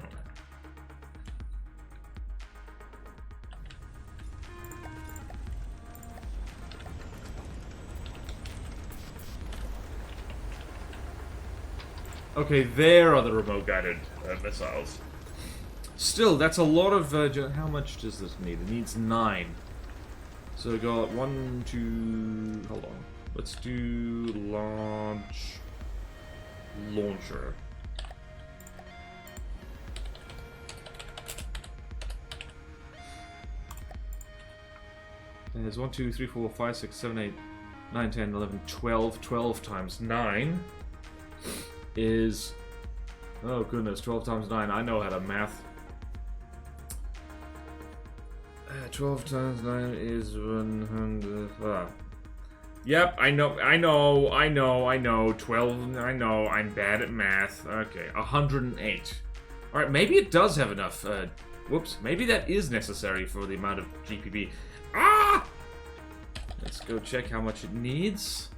Okay, there are the remote guided missiles. Still, that's a lot of... how much does this need? It needs 9. So we got 1, 2... Hold on. Let's do launcher. There's 1, 2, 3, 4, 5, 6, 7, 8, 9, 10, 11, 12. 12 times 9 is... Oh goodness, 12 times 9. I know how to math. 12 times 9 is 100... Yep, I know. 12, I know, I'm bad at math. Okay, 108. Alright, maybe it does have enough, whoops, maybe that is necessary for the amount of GPB. Ah! Let's go check how much it needs.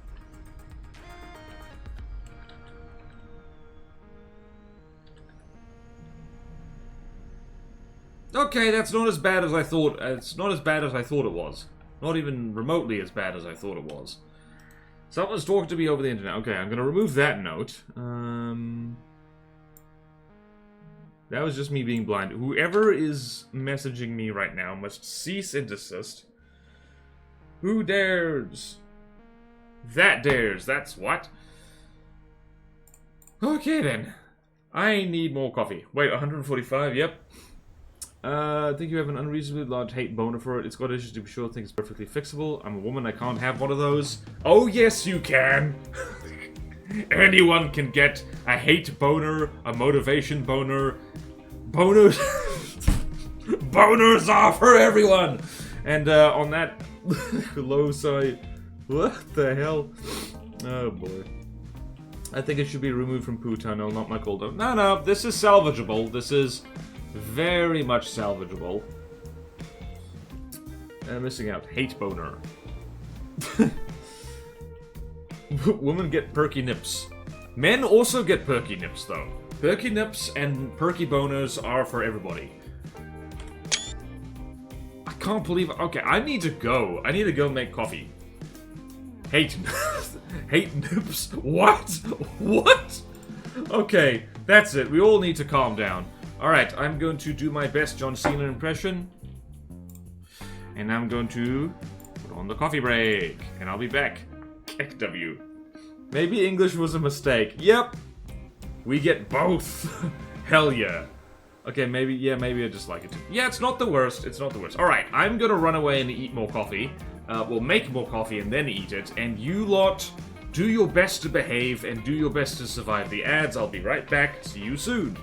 Okay, that's not as bad as I thought. It's not as bad as I thought it was. Not even remotely as bad as I thought it was. Someone's talking to me over the internet. Okay, I'm gonna remove that note. That was just me being blind. Whoever is messaging me right now must cease and desist. Who dares? That dares. That's what? Okay then. I need more coffee. Wait, 145? Yep. I think you have an unreasonably large hate boner for it. It's got issues to be sure. I think it's perfectly fixable. I'm a woman. I can't have one of those. Oh, yes, you can. Anyone can get a hate boner, a motivation boner. Boners. Boners are for everyone. And on that low side, what the hell? Oh boy. I think it should be removed from Poo Tunnel, not my cold. No, this is salvageable. This is very much salvageable. I'm missing out. Hate boner. Women get perky nips. Men also get perky nips, though. Perky nips and perky boners are for everybody. I can't believe... Okay, I need to go. I need to go make coffee. Hate... Hate nips? What? What? Okay, that's it. We all need to calm down. Alright, I'm going to do my best John Cena impression. And I'm going to put on the coffee break. And I'll be back. KW. Maybe English was a mistake. Yep. We get both. Hell yeah. Okay, maybe I just like it too. Yeah, it's not the worst. It's not the worst. Alright, I'm gonna run away and eat more coffee. We'll make more coffee and then eat it. And you lot, do your best to behave and do your best to survive the ads. I'll be right back. See you soon.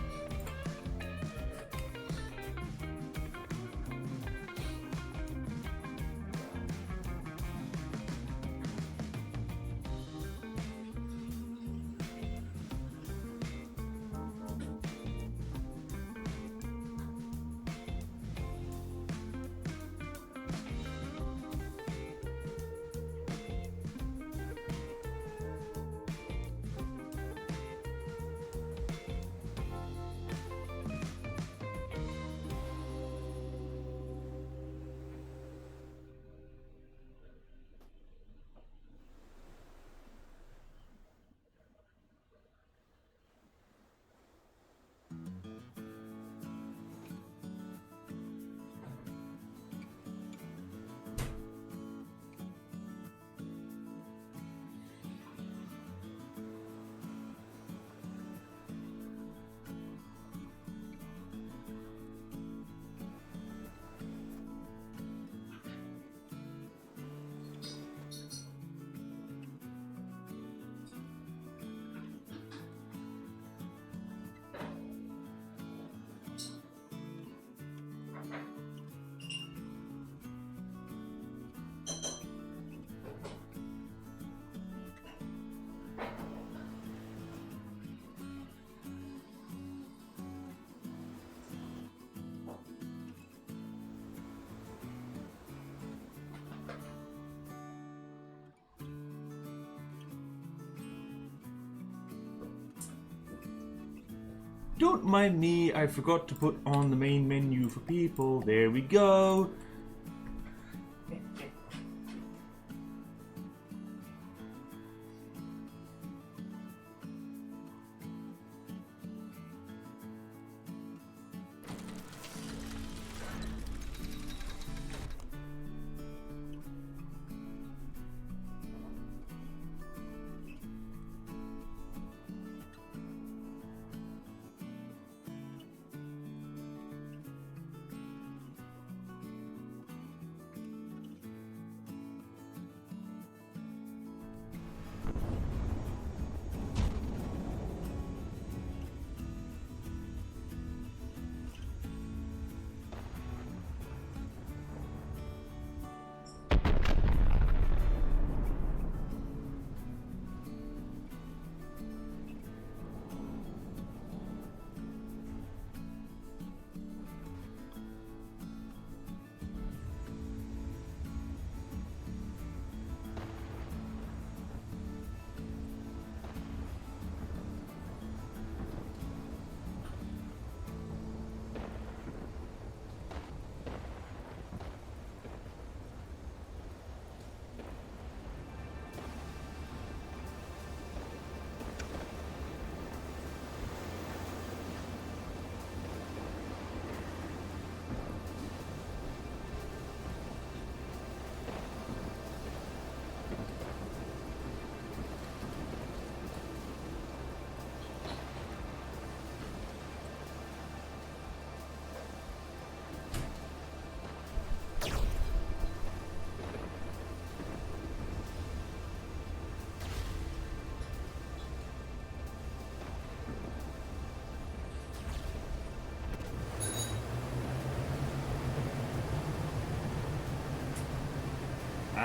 Don't mind me, I forgot to put on the main menu for people. There we go.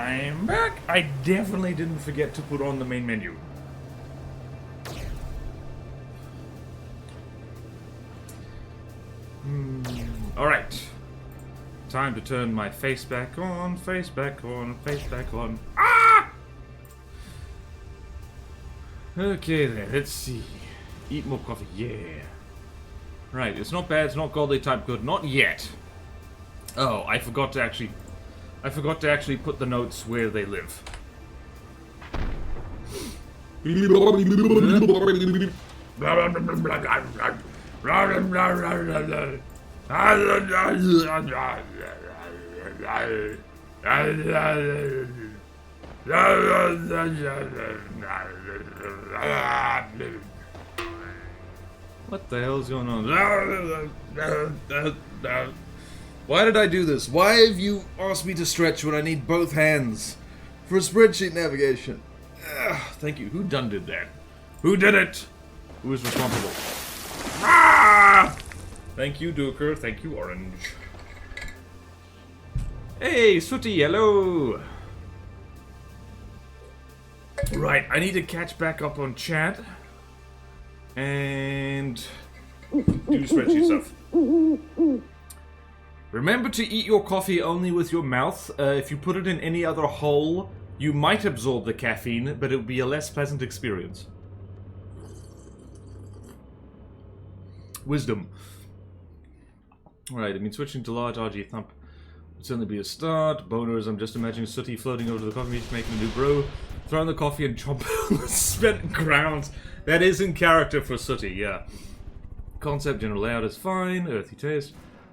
I'm back. I definitely didn't forget to put on the main menu. Alright. Time to turn my face back on, face back on, face back on. Ah! Okay then, let's see. Eat more coffee, yeah. Right, it's not bad, it's not godly type good, not yet. Oh, I forgot to actually put the notes where they live. What the hell is going on? Why did I do this? Why have you asked me to stretch when I need both hands for spreadsheet navigation? Thank you. Who done did that? Who did it? Who is responsible? Ah! Thank you, Duker. Thank you, Orange. Hey, Sooty, hello! Right, I need to catch back up on chat. And do spreadsheet stuff. Remember to eat your coffee only with your mouth. If you put it in any other hole, you might absorb the caffeine, but it will be a less pleasant experience. Wisdom. Alright, I mean switching to large RG thump would certainly be a start. Boners, I'm just imagining Sooty floating over to the coffee machine, making a new brew, throwing the coffee and chomping on the spent ground. That is in character for Sooty, yeah. Concept, general layout is fine, earthy taste.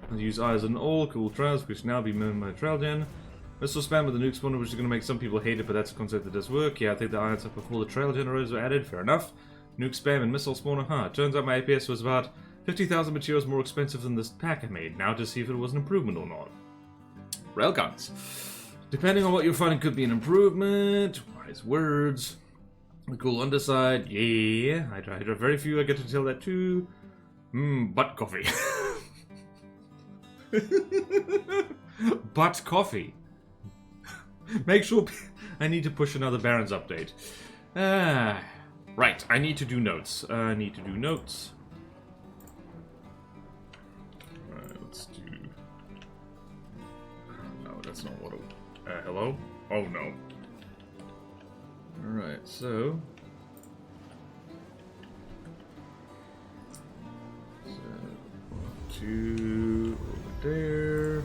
I'll use eyes on all, cool trails, which now be my trail gen. Missile spam with the nuke spawner, which is going to make some people hate it, but that's a concept that does work. Yeah, I think the irons up before the trail generators were added, fair enough. Nuke spam and missile spawner, huh. Turns out my APS was about 50,000 materials more expensive than this pack I made. Now to see if it was an improvement or not. Railguns. Depending on what you're finding could be an improvement. Wise words. The cool underside. Yeah. I tried very few. I get to tell that too. Butt coffee. Butt coffee. Make sure I need to push another Barons update. Right. I need to do notes. Let's do... No, that's not what it... hello? Oh, no. Alright, so... 2 over there.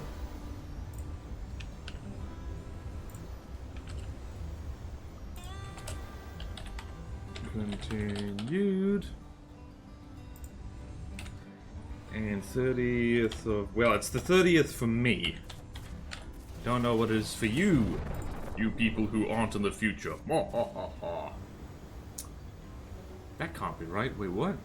Continued. And 30th of... Well, it's the 30th for me. Don't know what it is for you. You people who aren't in the future. That can't be right. Wait, what?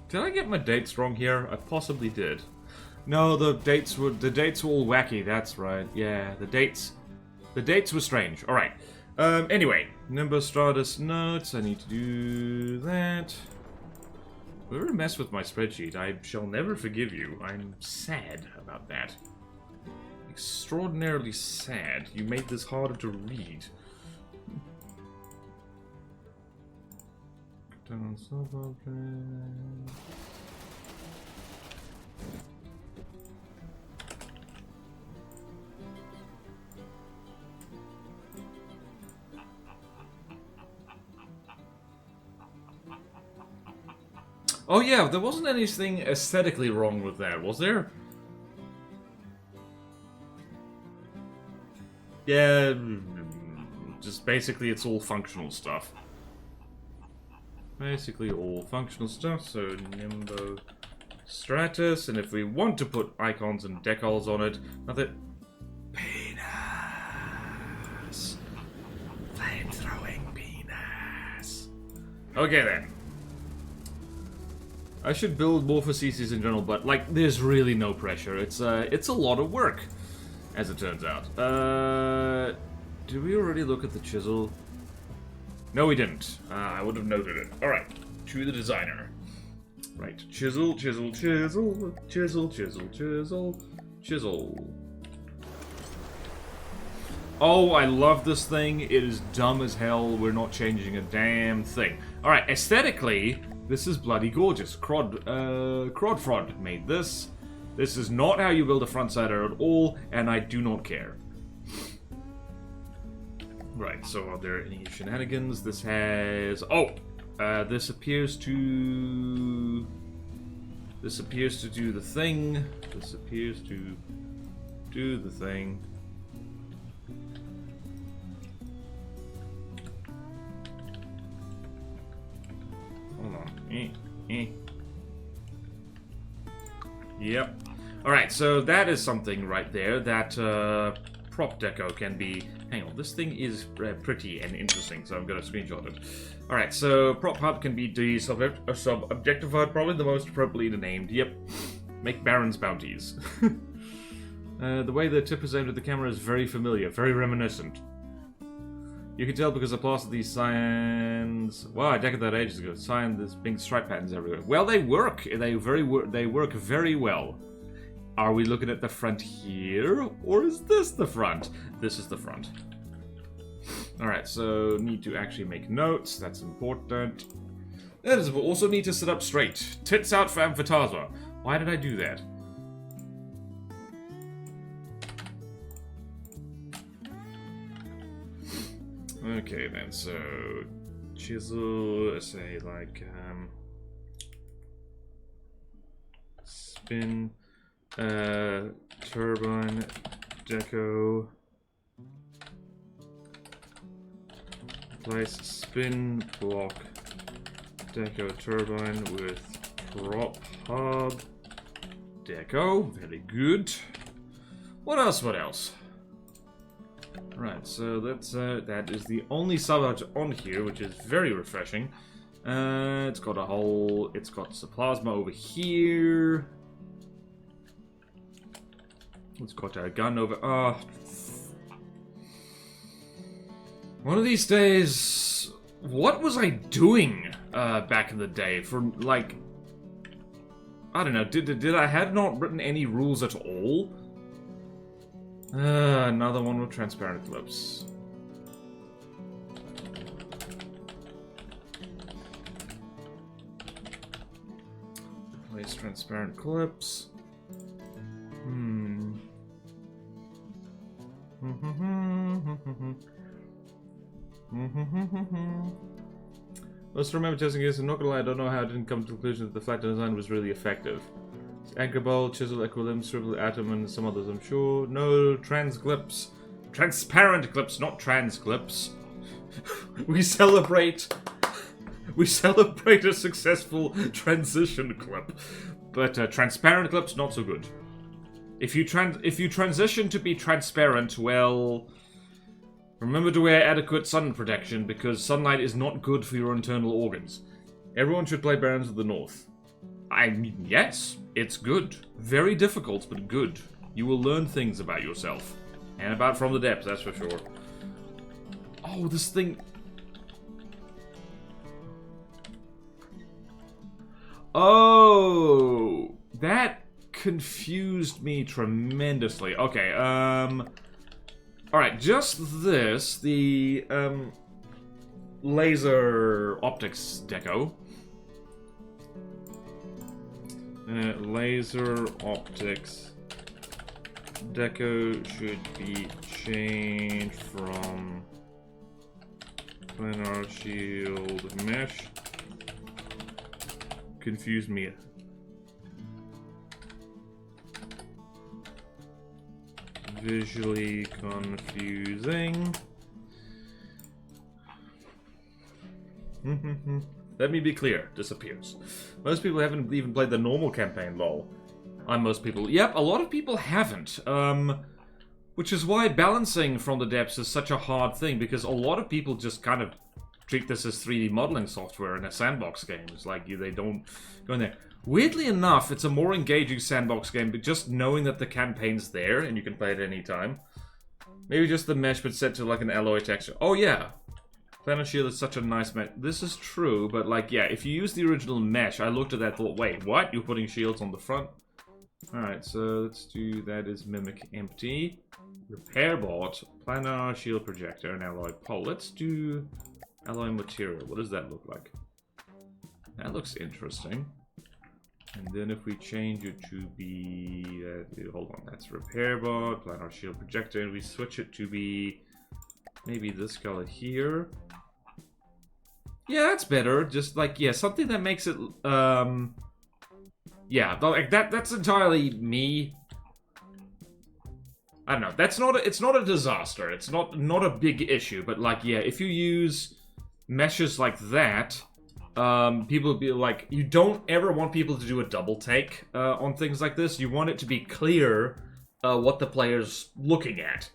Did I get my dates wrong here? I possibly did. No, the dates were all wacky. That's right. Yeah, the dates were strange. All right. Anyway, Nimbus Stratus notes. I need to do that. Whoever messed with my spreadsheet, I shall never forgive you. I'm sad about that. Extraordinarily sad. You made this harder to read. Oh yeah, there wasn't anything aesthetically wrong with that, was there? Yeah, just basically it's all functional stuff. Basically all functional stuff, so Nimbo Stratus, and if we want to put icons and decals on it, nothing. Penis! Flame-throwing penis! Okay then. I should build more facilities in general, but like, there's really no pressure. It's a lot of work, as it turns out. Did we already look at the chisel? No, we didn't. I would have noted it. Alright. to the designer. Right, chisel, chisel, chisel, chisel, chisel, chisel, chisel. Oh, I love this thing. It is dumb as hell. We're not changing a damn thing. Alright, aesthetically, this is bloody gorgeous. Crodfrod made this. This is not how you build a front-sider at all, and I do not care. Right, so are there any shenanigans? This has... Oh! This appears to... This appears to do the thing. This appears to do the thing. Hold on. Yep. Alright, so that is something right there. That prop deco can be... Hang on, this thing is pretty and interesting, so I'm going to screenshot it. Alright, so prop hub can be sub-objectified, probably the most appropriately named. Yep. Make Baron's bounties. The way the tip is aimed at the camera is very familiar, very reminiscent. You can tell because I plastered these signs... Wow, I decked that ages ago. Sign, there's big stripe patterns everywhere. Well, they work. They work very well. Are we looking at the front here? Or is this the front? This is the front. Alright, so need to actually make notes. That's important. That is, we'll also need to sit up straight. Tits out for Amphitasma. Why did I do that? Okay then, so chisel, say like spin, turbine, deco, place spin block, deco turbine with prop hub, deco, very good. What else? What else? Right, so that's that is the only sub on here, which is very refreshing. It's got a whole... It's got some plasma over here. It's got a gun over... One of these days... What was I doing back in the day? For, like... I don't know, did I have not written any rules at all? Another one with transparent clips. Place transparent clips. Let's remember testing this. I'm not gonna lie, I don't know how I didn't come to the conclusion that the flat design was really effective. Anchor bolt, chisel, equilim, swivel, atom, and some others, I'm sure. No clips. Transparent clips, not trans clips. We celebrate a successful transition clip. But transparent clips, not so good. If you transition to be transparent, well... Remember to wear adequate sun protection, because sunlight is not good for your internal organs. Everyone should play Barons of the North. I mean, yes, it's good. Very difficult, but good. You will learn things about yourself. And about From the Depths, that's for sure. Oh, this thing... Oh! That confused me tremendously. Okay, Alright, just this, the, laser optics deco. Laser optics deco should be changed from planar shield mesh. Confused me. Visually confusing. Let me be clear, disappears. Most people haven't even played the normal campaign, lol. Most people. Yep, a lot of people haven't. Which is why balancing From the Depths is such a hard thing, because a lot of people just kind of treat this as 3D modeling software in a sandbox game. It's like they don't go in there. Weirdly enough, it's a more engaging sandbox game, but just knowing that the campaign's there and you can play it any time. Maybe just the mesh, but set to like an alloy texture. Oh yeah. Planar shield is such a nice mesh. This is true, but like, yeah, if you use the original mesh, I looked at that, thought, wait, what? You're putting shields on the front? Alright, so let's do that is mimic empty. Repair bot, planar shield projector, and alloy pole. Let's do alloy material. What does that look like? That looks interesting. And then if we change it to be... hold on, that's repair bot, planar shield projector, and we switch it to be... maybe this color here. Yeah, that's better. Just like, yeah, something that makes it, yeah, like that's entirely me. I don't know. That's not it's not a disaster. It's not a big issue, but like, yeah, if you use meshes like that, people will be like, you don't ever want people to do a double take on things like this. You want it to be clear what the player's looking at.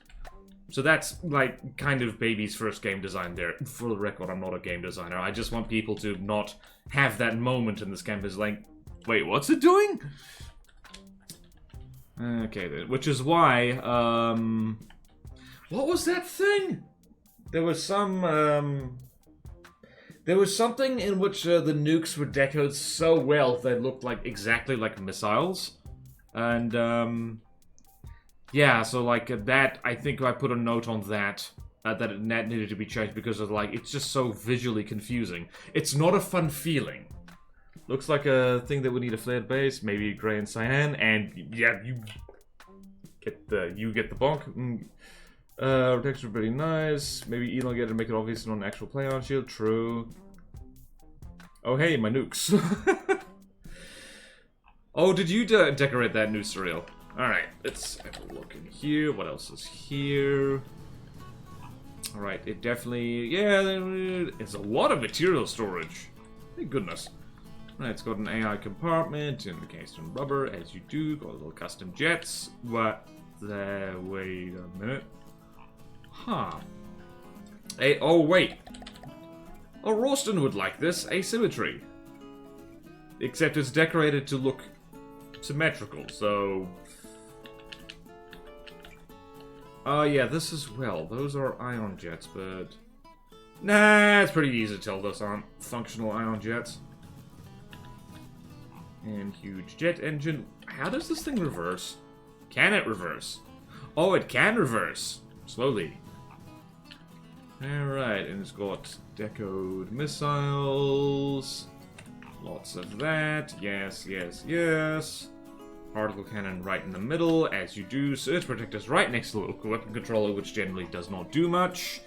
So that's, like, kind of baby's first game design there. For the record, I'm not a game designer. I just want people to not have that moment in this game is like, wait, what's it doing? Okay, then. Which is why, what was that thing? There was some, there was something in which the nukes were decorated so well they looked like exactly like missiles. And, yeah, so like that, I think I put a note on that, that it needed to be changed because of like, it's just so visually confusing. It's not a fun feeling. Looks like a thing that would need a flared base, maybe gray and cyan, and yeah, you get the bonk. Texture pretty nice. Maybe elongate and make it obvious on an actual play on shield. True. Oh hey, my nukes. Oh, did you decorate that new surreal? Alright, let's have a look in here. What else is here? Alright, it definitely... yeah, it's a lot of material storage. Thank goodness. Alright, it's got an AI compartment, encased in rubber, as you do. Got little custom jets. What the... wait a minute. Huh. Oh, wait. Oh, Ralston would like this. Asymmetry. Except it's decorated to look symmetrical, so... yeah, this as well. Those are ion jets, but... nah, it's pretty easy to tell those aren't functional ion jets. And huge jet engine. How does this thing reverse? Can it reverse? Oh, it can reverse. Slowly. Alright, and it's got decoed missiles. Lots of that. Yes, yes, yes. Particle cannon right in the middle, as you do. Surge protectors right next to the weapon controller, which generally does not do much.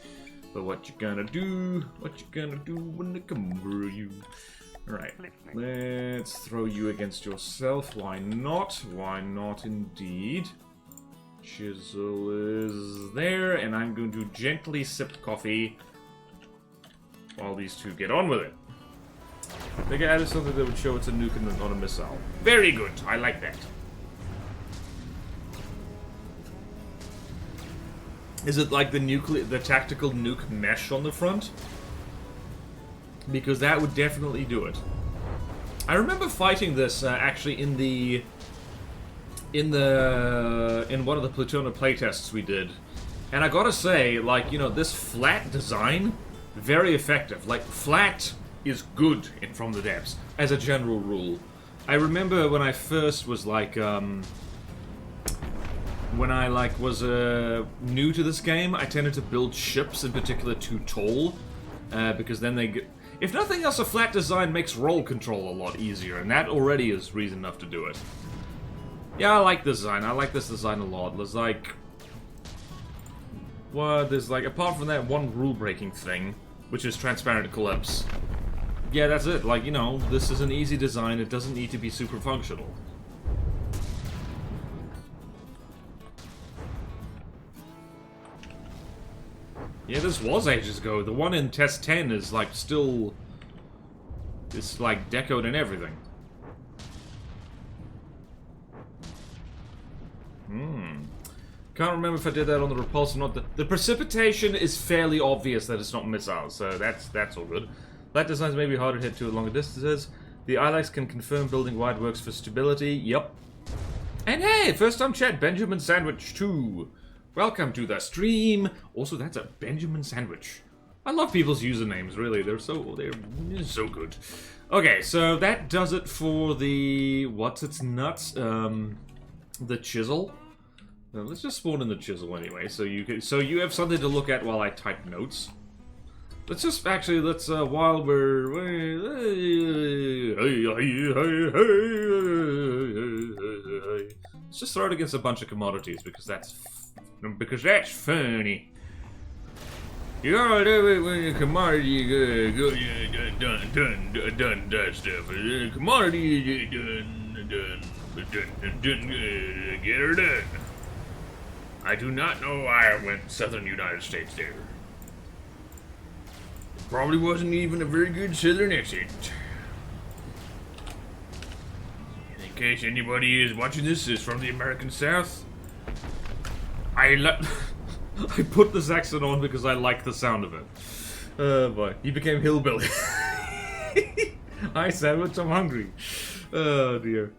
But what you gonna do? What you gonna do when they come for you? Alright, let's throw you against yourself. Why not? Why not indeed? Chisel is there, and I'm going to gently sip coffee while these two get on with it. They added something that would show it's a nuke and not a missile. Very good, I like that. Is it like the tactical nuke mesh on the front? Because that would definitely do it. I remember fighting this actually in one of the Plutona playtests we did, and I gotta say, like, you know, this flat design, very effective. Like, flat is good in From the Depths as a general rule. I remember when I first was like, when I like was new to this game, I tended to build ships in particular too tall, because then they get. If nothing else, a flat design makes roll control a lot easier, and that already is reason enough to do it. Yeah, I like this design. I like this design a lot. There's like... well, there's like, apart from that one rule-breaking thing, which is transparent collapse. Yeah, that's it. Like, you know, this is an easy design. It doesn't need to be super functional. Yeah, this was ages ago. The one in Test 10 is, like, still... it's, like, decoed and everything. Can't remember if I did that on the repulse or not. The precipitation is fairly obvious that it's not missiles, so that's all good. That designs may be harder to hit to at longer distances. The ILAX can confirm building wide works for stability. Yep. And hey, first time chat, Benjamin Sandwich 2. Welcome to the stream. Also, that's a Benjamin Sandwich. I love people's usernames, really. They're so good. Okay, so that does it for the... What's its nuts? The chisel. Let's just spawn in the chisel anyway, so you have something to look at while I type notes. Let's just actually while we're let's just throw it against a bunch of commodities because that's funny. You gotta do it when the commodity done stuff. The commodity done get her done. I do not know why I went southern United States there. Probably wasn't even a very good southern accent. In case anybody is watching this is from the American South, I put this accent on because I like the sound of it. Boy, he became hillbilly. Hi, sandwich, I'm hungry. Oh dear.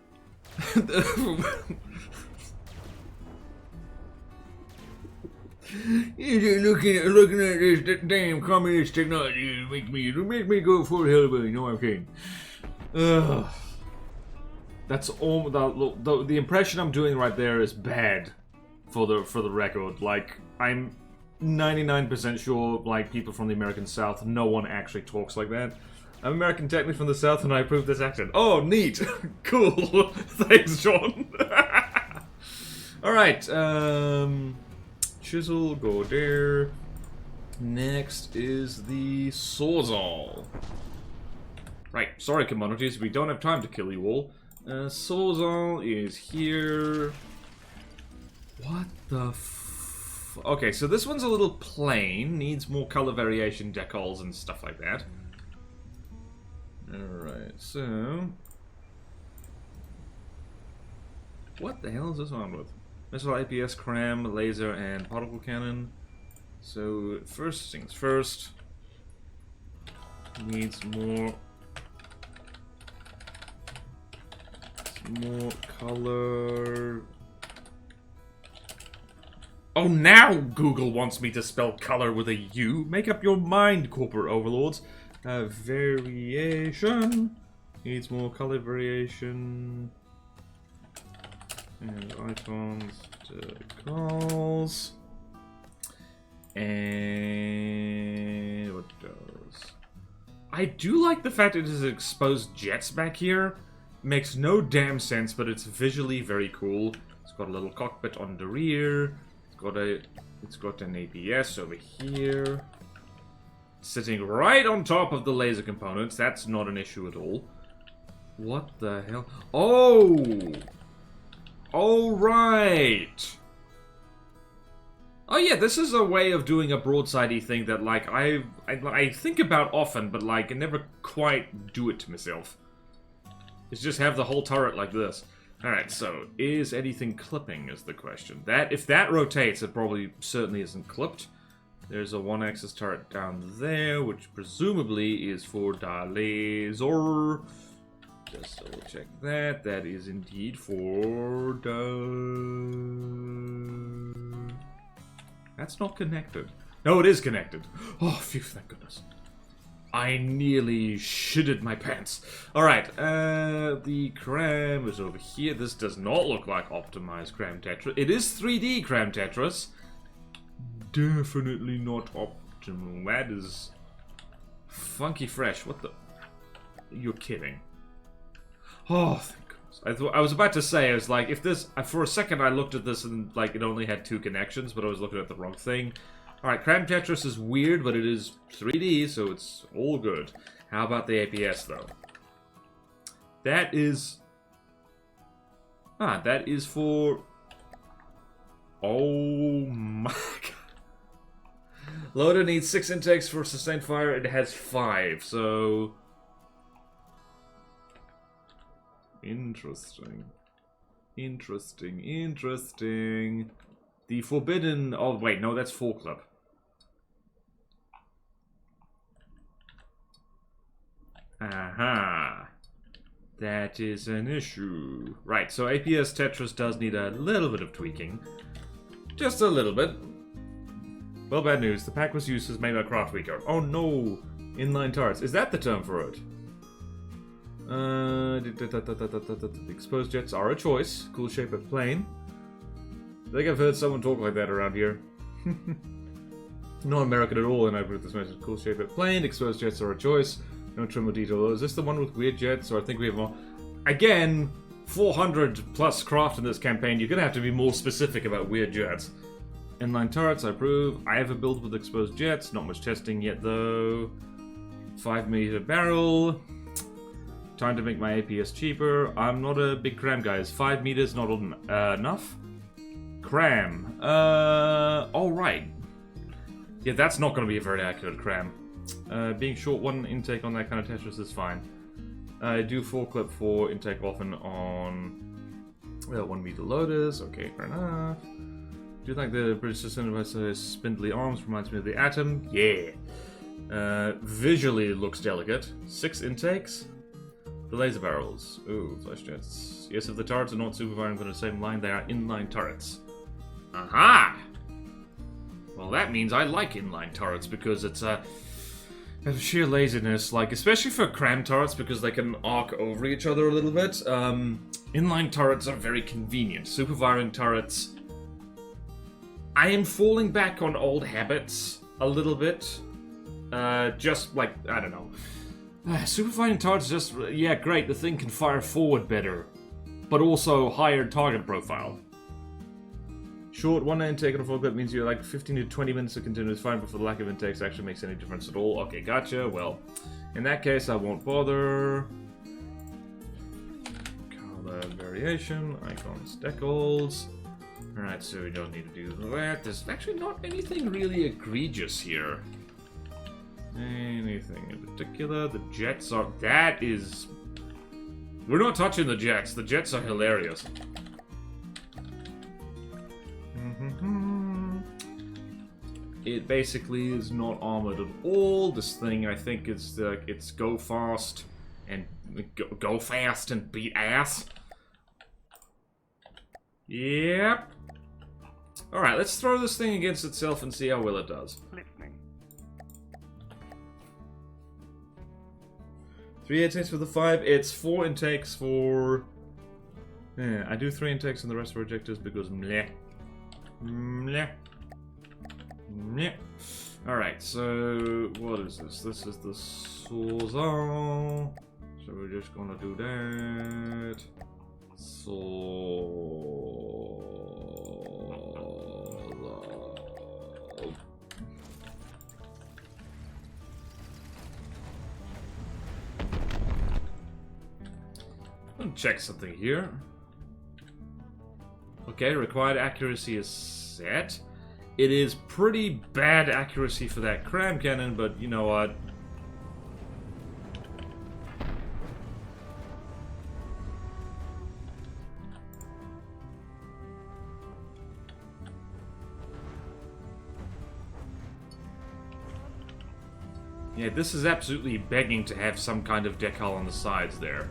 Looking at this damn communist technology make me go full hillbilly. No, I'm kidding. That's all. The impression I'm doing right there is bad. For the record, like I'm 99% sure, like people from the American South, no one actually talks like that. I'm American, technically from the South, and I approve this accent. Oh, neat, cool. Thanks, John. All right, chisel, go there. Next is the sawzall. Right, sorry, commodities, we don't have time to kill you all. Sawzall is here. What the f... Okay, so this one's a little plain. Needs more color variation, decals, and stuff like that. Alright, so... What the hell is this one with? Missile APS, cram, laser, and particle cannon. So, first things first. Needs more color... Oh, now Google wants me to spell color with a U. Make up your mind, corporate overlords. Variation. Needs more color variation. And icons, calls. And what does? I do like the fact it has exposed jets back here. Makes no damn sense, but it's visually very cool. It's got a little cockpit on the rear. It's got an APS over here. Sitting right on top of the laser components. That's not an issue at all. What the hell? Oh! Alright! Oh yeah, this is a way of doing a broadside-y thing that, like, I think about often, but, like, I never quite do it to myself. It's just have the whole turret like this. Alright, so, is anything clipping is the question. If that rotates, it probably certainly isn't clipped. There's a one-axis turret down there, which presumably is for the laser. Just double check that. That is indeed for the... That's not connected. No, it is connected. Oh, phew, thank goodness. I nearly shitted my pants. Alright, the cram is over here. This does not look like optimized cram Tetris. It is 3D cram Tetris. Definitely not optimal. That is funky fresh. What the... You're kidding. Oh, thank goodness. I was about to say, I was like, if this... For a second I looked at this and, like, it only had 2 connections, but I was looking at the wrong thing. Alright, Cram Tetris is weird, but it is 3D, so it's all good. How about the APS, though? That is... that is for... Oh my god. Loader needs 6 intakes for sustained fire, it has 5, so... Interesting. Interesting. The forbidden... Oh, wait, no, that's full clip. Aha. That is an issue. Right, so APS Tetris does need a little bit of tweaking. Just a little bit. Well, bad news. The pack was useless, made my craft weaker. Oh no! Inline turrets. Is that the term for it? Exposed jets are a choice. Cool shape of plane. I think I've heard someone talk like that around here. Not American at all, and I've heard this message. Cool shape of plane. Exposed jets are a choice. No trim or detail. Is this the one with weird jets? Or I think we have more. Again, 400 plus craft in this campaign. You're gonna have to be more specific about weird jets. Inline turrets, I approve. I have a build with exposed jets. Not much testing yet, though. 5-meter barrel. Time to make my APS cheaper. I'm not a big cram guy. Is 5 meters not enough? Cram. Alright. Yeah, that's not going to be a very accurate cram. Being short one intake on that kind of Tetris is fine. I do 4-clip for intake often on 1 meter loaders. Okay, fair enough. Do you think the British system has spindly arms reminds me of the Atom? Yeah. Visually it looks delicate. 6 intakes. The laser barrels. Ooh, flash jets. Yes, if the turrets are not superfiring on the same line, they are inline turrets. Aha! Well, that means I like inline turrets because it's sheer laziness, like, especially for cram turrets because they can arc over each other a little bit. Inline turrets are very convenient. Superfiring turrets... I am falling back on old habits a little bit. Just like, I don't know. Superfiring turrets just, yeah, great, the thing can fire forward better. But also higher target profile. Short one intake on a full clip means you're like 15 to 20 minutes of continuous firing before the lack of intakes actually makes any difference at all. Okay, gotcha. Well, in that case, I won't bother. Color variation, icons, decals. Alright, so we don't need to do that. There's actually not anything really egregious here. Anything in particular? The jets are... That is... We're not touching the jets. The jets are hilarious. It basically is not armored at all. This thing, I think, is it's go fast and go fast and beat ass. Yep. All right, let's throw this thing against itself and see how well it does. Listening. 3 intakes for the 5. It's 4 intakes for. Yeah, I do 3 intakes and the rest are rejectors because meh. Meh. Meh. Alright, so what is this? This is the Sawzall. So we're just gonna do that. Sawzall. Let me check something here. Okay, required accuracy is set. It is pretty bad accuracy for that cram cannon, but you know what? Yeah, this is absolutely begging to have some kind of decal on the sides there.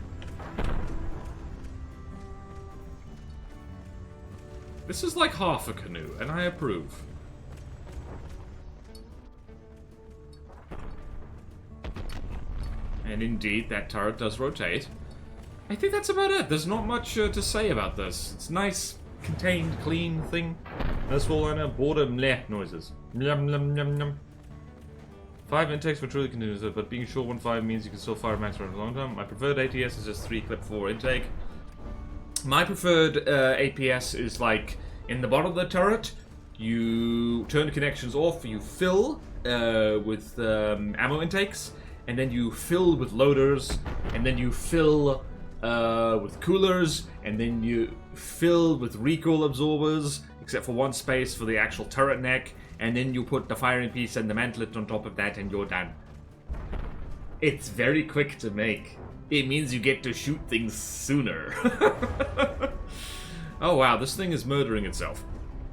This is like half a canoe, and I approve. And indeed, that turret does rotate. I think that's about it. There's not much to say about this. It's nice, contained, clean thing. That's all I know. Border mleh noises. Mlum, mlum, mlum, mlum. 5 intakes for truly continuous, but being short 1.5 means you can still fire max for a long time. My preferred ATS is just 3 clip 4 intake. My preferred APS is like in the bottom of the turret. You turn connections off. You fill with ammo intakes. And then you fill with loaders, and then you fill with coolers, and then you fill with recoil absorbers, except for one space for the actual turret neck, and then you put the firing piece and the mantlet on top of that, and you're done. It's very quick to make. It means you get to shoot things sooner. Oh wow, this thing is murdering itself.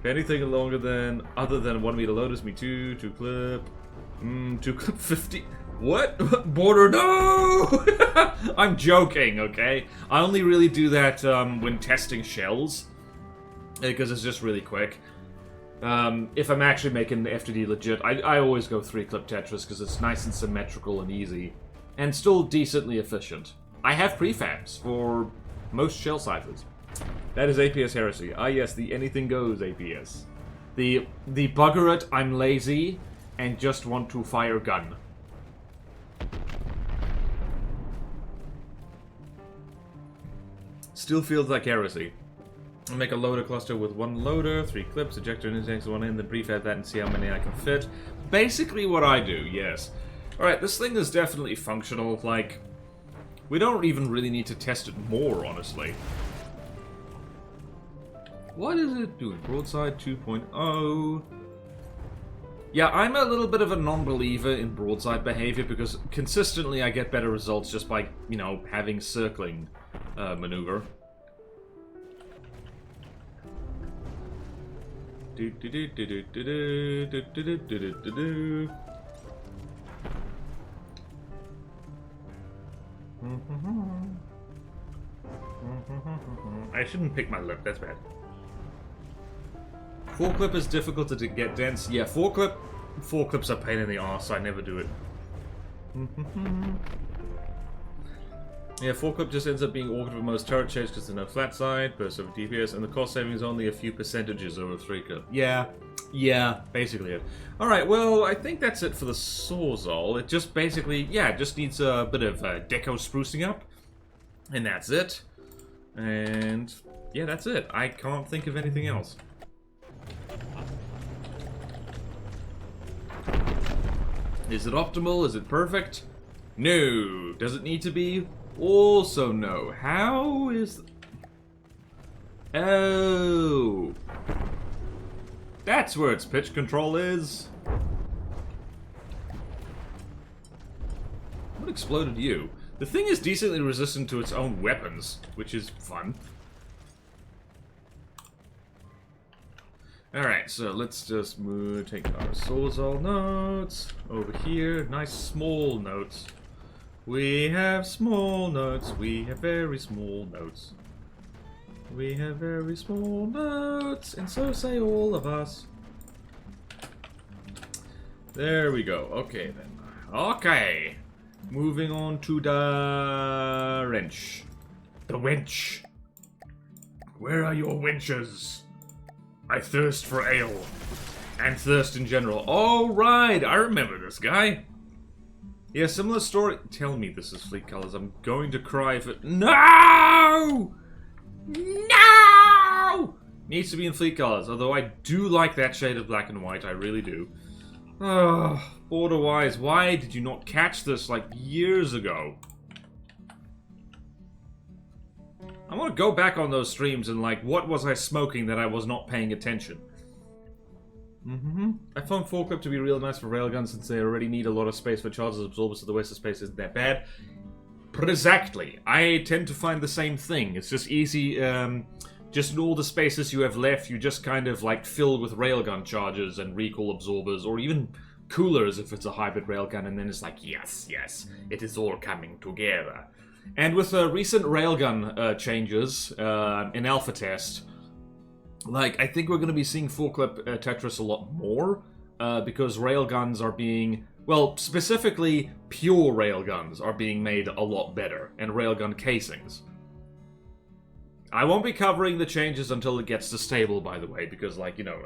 Anything longer than, other than 1 meter loaders, me too, 2 clip, 2 clip 50. What? Border, no! I'm joking, okay? I only really do that when testing shells, because it's just really quick. If I'm actually making the FTD legit, I always go 3-clip Tetris because it's nice and symmetrical and easy. And still decently efficient. I have prefabs for most shell sizes. That is APS heresy. Ah yes, the anything goes APS. The bugger it, I'm lazy, and just want to fire gun. Still feels like heresy. I'll make a loader cluster with 1 loader, 3 clips, ejector and index 1 in, then prefab that and see how many I can fit. Basically what I do, yes. Alright, this thing is definitely functional, like... We don't even really need to test it more, honestly. What is it doing? Broadside 2.0... Yeah, I'm a little bit of a non-believer in broadside behavior because consistently I get better results just by, you know, having circling maneuver. I shouldn't pick my lip, that's bad. 4-clip is difficult to get dense. Yeah, 4-clips are a pain in the arse, so I never do it. Yeah, 4-clip just ends up being awkward for most turret shapes because there's no flat side, burst over DPS, and the cost saving is only a few percentages over 3-clip. Yeah, basically it. Alright, well, I think that's it for the Sawzall. It just basically, yeah, it just needs a bit of deco sprucing up. And that's it. And, yeah, that's it. I can't think of anything else. Is it optimal? Is it perfect? No. Does it need to be? Also no. How is... Oh. That's where its pitch control is. What exploded you? The thing is decently resistant to its own weapons, which is fun. Alright, so let's just take our Sawzall notes over here. Nice small notes. We have small notes. We have very small notes. We have very small notes, and so say all of us. There we go. Okay, then. Okay. Moving on to the wrench. The winch. Where are your winches? I thirst for ale. And thirst in general. Oh, right. I remember this guy. Yeah, similar story. Tell me this is Fleet Colors. I'm going to cry if it... No! No! Needs to be in Fleet Colors. Although I do like that shade of black and white. I really do. Oh, Border-wise, why did you not catch this like years ago? I want to go back on those streams and like, what was I smoking that I was not paying attention? I found 4-clip to be real nice for railguns since they already need a lot of space for charges absorbers, so the waste of space isn't that bad. Exactly. I tend to find the same thing. It's just easy, just in all the spaces you have left, you just kind of like fill with railgun charges and recoil absorbers, or even coolers if it's a hybrid railgun, and then it's like, yes, yes, it is all coming together. And with recent railgun changes in alpha test, like, I think we're going to be seeing 4-clip Tetris a lot more, because railguns are being, well, specifically pure railguns are being made a lot better, and railgun casings. I won't be covering the changes until it gets to stable, by the way, because, like, you know,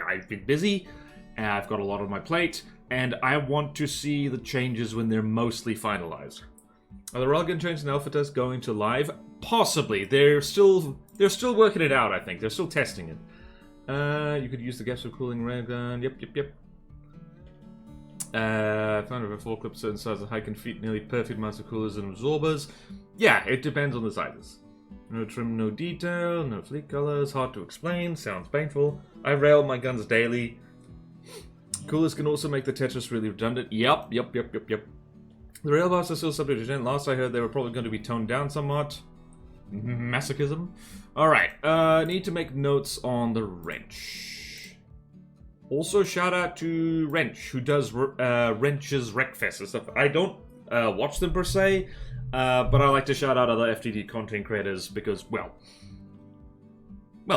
I've been busy, and I've got a lot on my plate, and I want to see the changes when they're mostly finalized. Are the railgun changes in alpha test going to live? Possibly. They're still working it out, I think. They're still testing it. You could use the gas for cooling railgun. Yep. Found over 4-clip certain size of high can feed nearly perfect amounts of coolers and absorbers. Yeah, it depends on the sizes. No trim, no detail, no fleet colors, hard to explain, sounds painful. I rail my guns daily. Coolers can also make the Tetris really redundant. Yep. The rail bars are still subject to change. Last I heard they were probably going to be toned down somewhat. Masochism. Alright, need to make notes on the wrench. Also, shout out to Wrench, who does Wrench's Wreckfest and stuff. I don't watch them per se, but I like to shout out other FTD content creators because, well,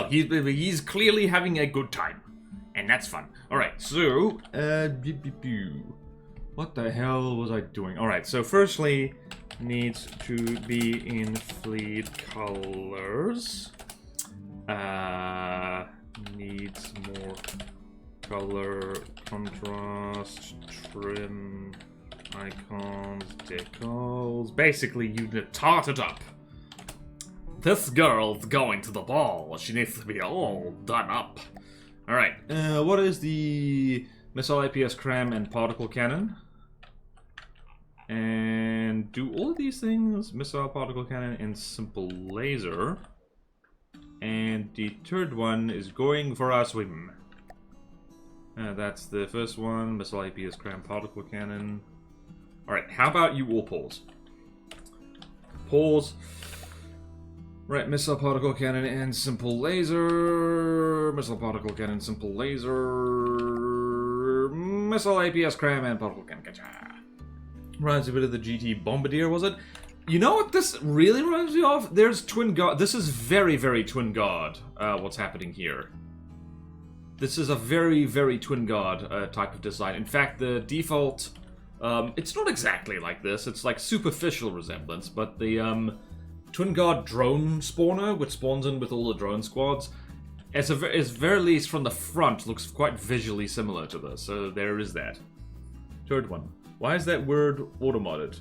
he's clearly having a good time. And That's fun. Alright, so... what the hell was I doing? Alright, so firstly, needs to be in fleet colors. Needs more color, contrast, trim, icons, decals. Basically, you need to tart it up. This girl's going to the ball. She needs to be all done up. Alright, what is the missile IPS cram and particle cannon? And do all of these things, missile, particle cannon, and simple laser. And the third one is going for a swim. That's the first one, missile IPS cram, particle cannon. Alright, how about you all pause? Pause. Right, missile, particle cannon, and simple laser. Missile, particle cannon, simple laser. Missile, APS, cram, and particle cannon. Gotcha. Reminds me a bit of the GT Bombardier, was it? You know what this really reminds me of? There's Twin God. This is very, very Twin God, what's happening here. This is a very, very Twin God type of design. In fact, the default... it's not exactly like this. It's like superficial resemblance, but the... Twin God drone spawner, which spawns in with all the drone squads, as very least from the front, looks quite visually similar to this. So there is that. Third one. Why is that word auto-modded?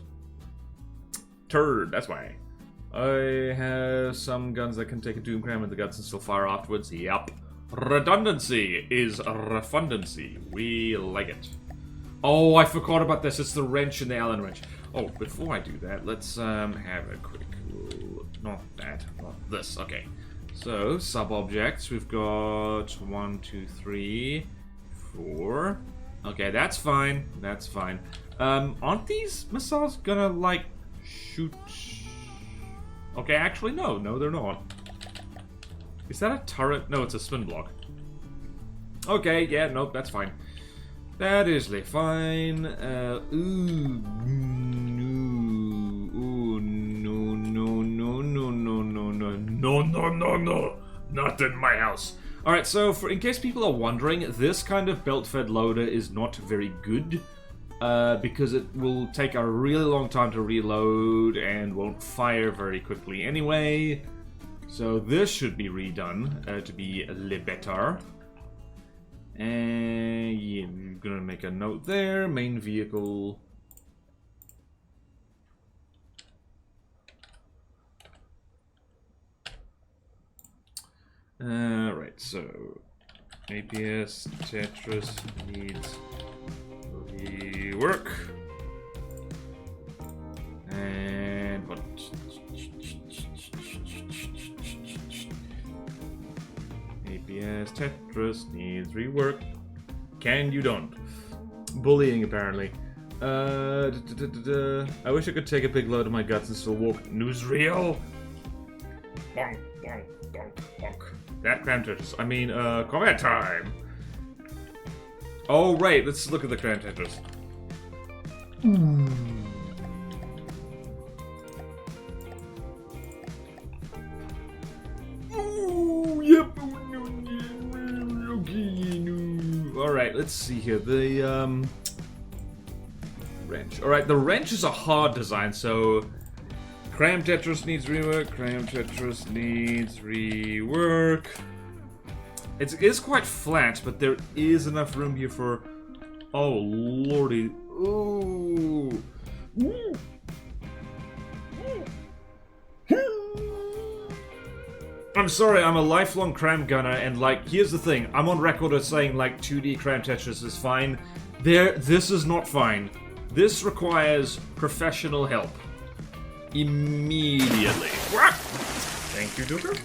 Turd, that's why. I have some guns that can take a doom cram in the guts and still fire afterwards. Yup. Redundancy is refundancy. We like it. Oh, I forgot about this. It's the wrench and the Allen wrench. Oh, before I do that, let's have a quick... Not that, not this. Okay. So, sub-objects. We've got 1, 2, 3, 4. Okay, that's fine. That's fine. Aren't these missiles gonna, like, shoot... Okay, actually, no. No, they're not. Is that a turret? No, it's a spin block. Okay, yeah, nope, that's fine. That is fine. No, not in my house. Alright, so in case people are wondering, this kind of belt-fed loader is not very good, because it will take a really long time to reload and won't fire very quickly anyway. So this should be redone to be a little better. And yeah, I'm gonna make a note there. Main vehicle. Right, so APS Tetris needs rework. And what? APS Tetris needs rework. Can you don't? Bullying apparently. I wish I could take a big load of my guts and still walk. Newsreel. Bonk, bonk, bonk, bonk. That cram Tetris. I mean, combat time. Oh right, let's look at the cram Tetris. Ooh, yep. Alright, let's see here. The wrench. Alright, the wrench is a hard design, so Cram Tetris needs rework. Cram Tetris needs rework. It is quite flat, but there is enough room here for... Oh, lordy. Ooh. I'm sorry, I'm a lifelong cram gunner, and like, here's the thing. I'm on record as saying like 2D Cram Tetris is fine. This is not fine. This requires professional help. Immediately. Thank you, Duker.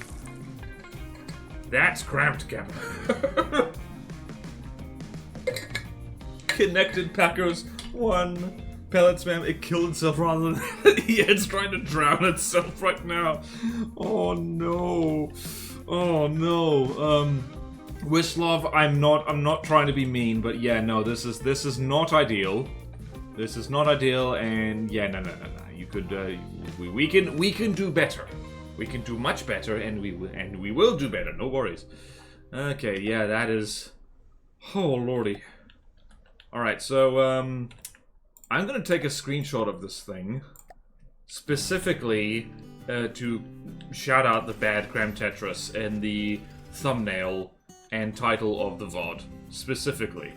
That's cramped camera. Connected Packers 1. Pellet spam. It killed itself rather than... Yeah, it's trying to drown itself right now. Oh no. Oh no. Wislov, I'm not trying to be mean, but yeah, no, this is not ideal. This is not ideal, and yeah, no. You could, we can do better. We can do much better, and we will do better. No worries. Okay, yeah, that is Oh, lordy. Alright, so, I'm gonna take a screenshot of this thing. Specifically, to shout out the bad Cram Tetris in the thumbnail and title of the VOD. Specifically.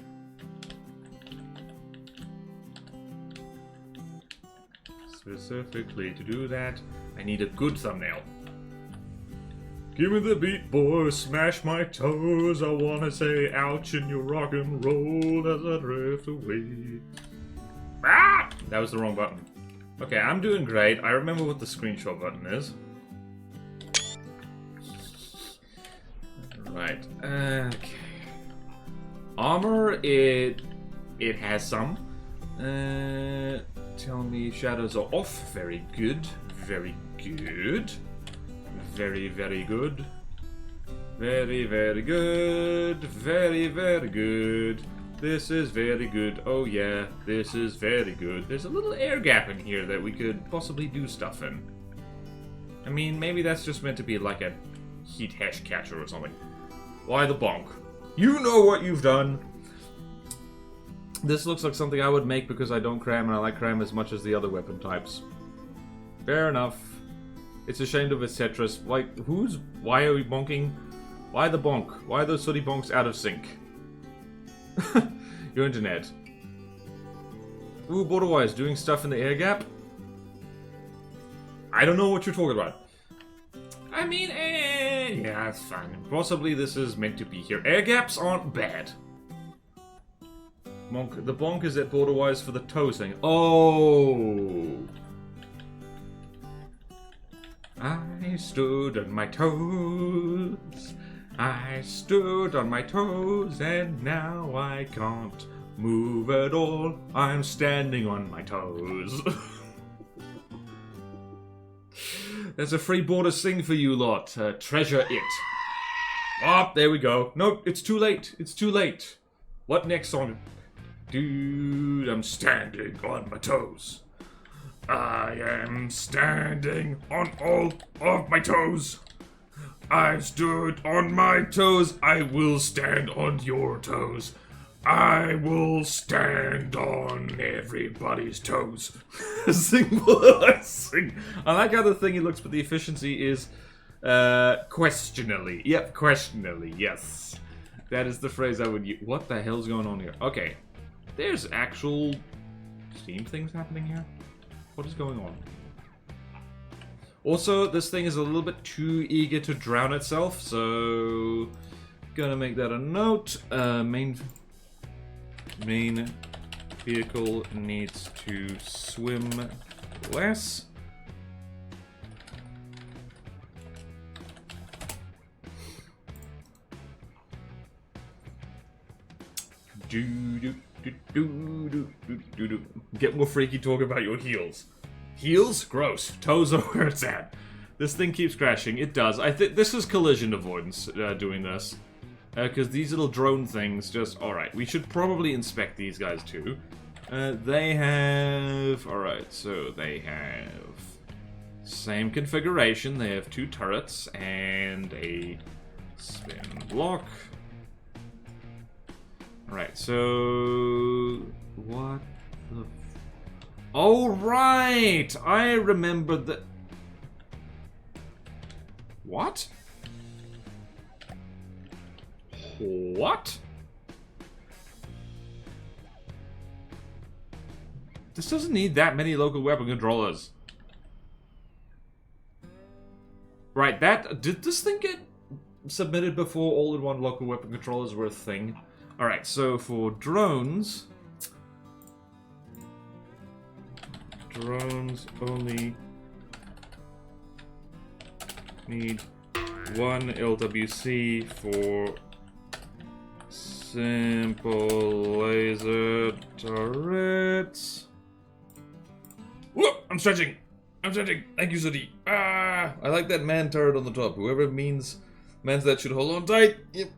Specifically, to do that, I need a good thumbnail. Give me the beat, boy, smash my toes. I wanna say ouch in your rock and roll as I drift away. Ah! That was the wrong button. Okay, I'm doing great. I remember what the screenshot button is. Right. Okay. Armor, it has some. Tell me shadows are off. Very good. Very good. Very, very good. Very, very good. Very, very good. This is very good. Oh yeah, this is very good. There's a little air gap in here that we could possibly do stuff in. I mean, maybe that's just meant to be like a heat hash catcher or something. Why the bonk? You know what you've done! This looks like something I would make because I don't cram and I like cram as much as the other weapon types. Fair enough. It's a shame of its Tetris. Like, why are we bonking? Why the bonk? Why are those sooty bonks out of sync? Your internet. Ooh, borderwise, doing stuff in the air gap? I don't know what you're talking about. I mean, yeah, it's fine. Possibly this is meant to be here. Air gaps aren't bad. The bonk is at borderwise for the toes thing. Oh! I stood on my toes. I stood on my toes and now I can't move at all. I'm standing on my toes. There's a free border sing for you lot. Treasure it. Ah, there we go. No, it's too late. It's too late. What next song? Dude, I'm standing on my toes. I am standing on all of my toes. I've stood on my toes. I will stand on your toes. I will stand on everybody's toes. Sing. I like how the thingy looks, but the efficiency is questionally. Yep, questionally, yes. That is the phrase I would use. What the hell's going on here? Okay. There's actual steam things happening here. What is going on? Also, this thing is a little bit too eager to drown itself, so gonna make that a note. Main vehicle needs to swim less. Get more freaky talk about your heels. Heels? Gross. Toes are where it's at. This thing keeps crashing. It does. I think this is collision avoidance doing this. Because these little drone things just... Alright, we should probably inspect these guys too. They have... Alright, so they have... Same configuration. They have 2 turrets and a spin block. Alright, so... What the... Oh, right! I remember that... What? What? This doesn't need that many local weapon controllers. Right, did this thing get submitted before all-in-one local weapon controllers were a thing? Alright, so for drones... Drones only need 1 LWC for simple laser turrets. Whoop! I'm stretching! I'm stretching! Thank you, Sudi. Ah! I like that man turret on the top. Whoever mans that should hold on tight. Yep.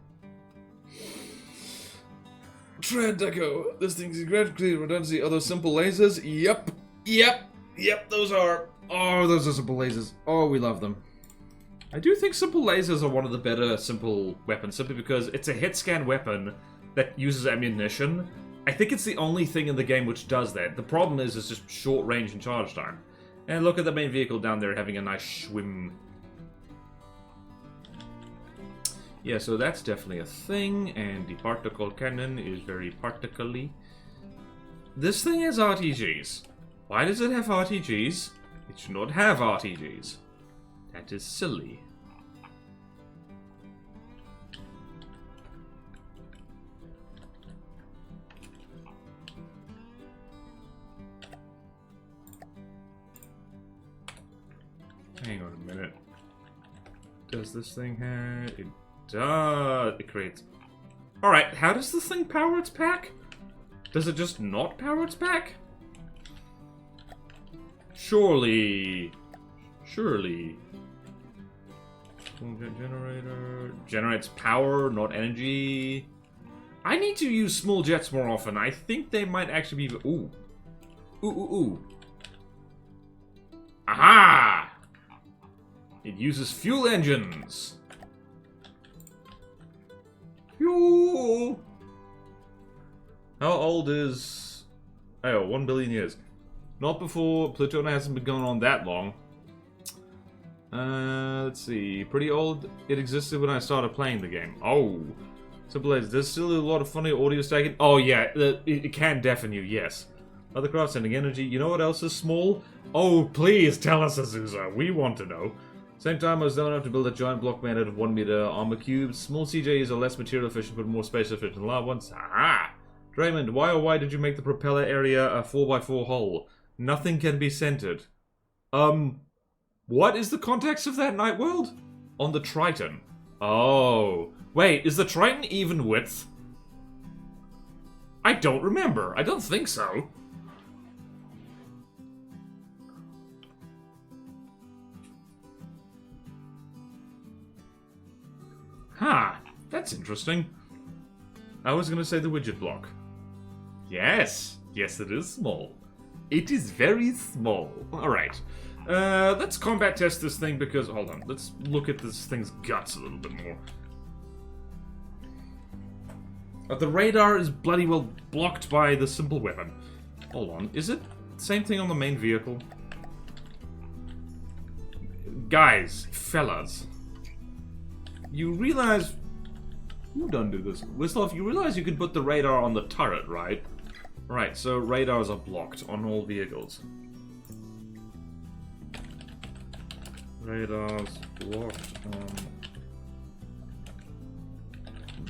Tread deco. This thing's incredibly redundancy. Are those simple lasers? Yep. Yep, those are. Oh, those are simple lasers. Oh, we love them. I do think simple lasers are one of the better simple weapons, simply because it's a hit scan weapon that uses ammunition. I think it's the only thing in the game which does that. The problem is it's just short range and charge time. And look at the main vehicle down there having a nice swim. Yeah, so that's definitely a thing, and the particle cannon is very particle-y. This thing has RTGs. Why does it have RTGs? It should not have RTGs. That is silly. Hang on a minute. Does this thing have... It does. It creates... Alright, how does this thing power its pack? Does it just not power its pack? Surely... Generator... Generates power, not energy... I need to use small jets more often. I think they might actually be... Ooh. Ooh. Aha! It uses fuel engines. Fuel! How old is... Oh, 1 billion years. Not before. Plutona hasn't been going on that long. Let's see. Pretty old. It existed when I started playing the game. Oh. Simple as, there's still a lot of funny audio stacking. Oh yeah, it can deafen you, yes. Other craft sending energy. You know what else is small? Oh, please tell us, Azusa. We want to know. Same time, I was dumb enough to build a giant block made out of 1 meter armor cubes. Small CJs are less material efficient but more space efficient than large ones. Ah! Draymond, why did you make the propeller area a 4x4 hole? Nothing can be centered. What is the context of that night world? On the Triton. Oh. Wait, is the Triton even width? I don't remember. I don't think so. Huh, that's interesting. I was gonna say the widget block. Yes, it is small. It is very small. Alright, let's combat test this thing because, hold on, let's look at this thing's guts a little bit more. The radar is bloody well blocked by the simple weapon. Hold on, is it the same thing on the main vehicle? Guys, fellas. You realize... Who done do this? Whistloff, you realize you could put the radar on the turret, right? Right, so radars are blocked on all vehicles. Radars blocked on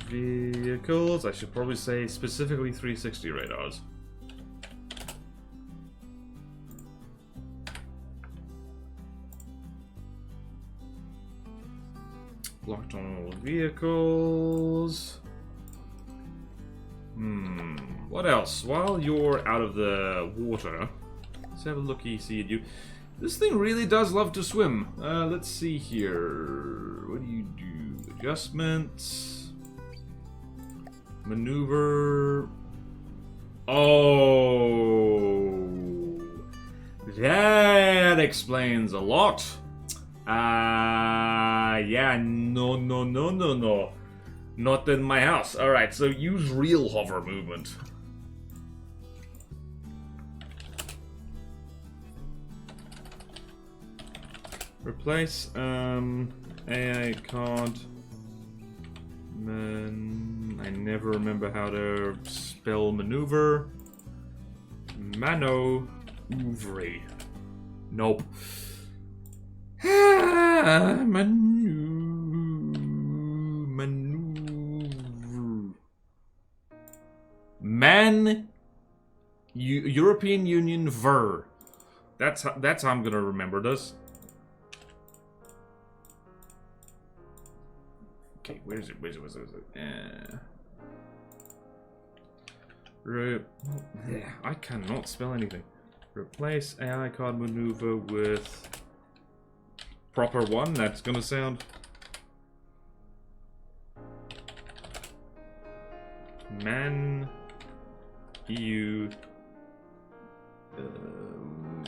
vehicles. I should probably say specifically 360 radars. Blocked on all vehicles. What else? While you're out of the water, let's have a looky, see at you. This thing really does love to swim. Let's see here. What do you do? Adjustments. Maneuver. Oh. That explains a lot. Yeah, no. Not in my house. Alright, so use real hover movement. Replace, AI card. I never remember how to spell maneuver. Manoeuvre. Nope. European Union ver. That's how I'm gonna remember this. Okay, where is it? I cannot spell anything. Replace AI card maneuver with proper one. That's gonna sound. EU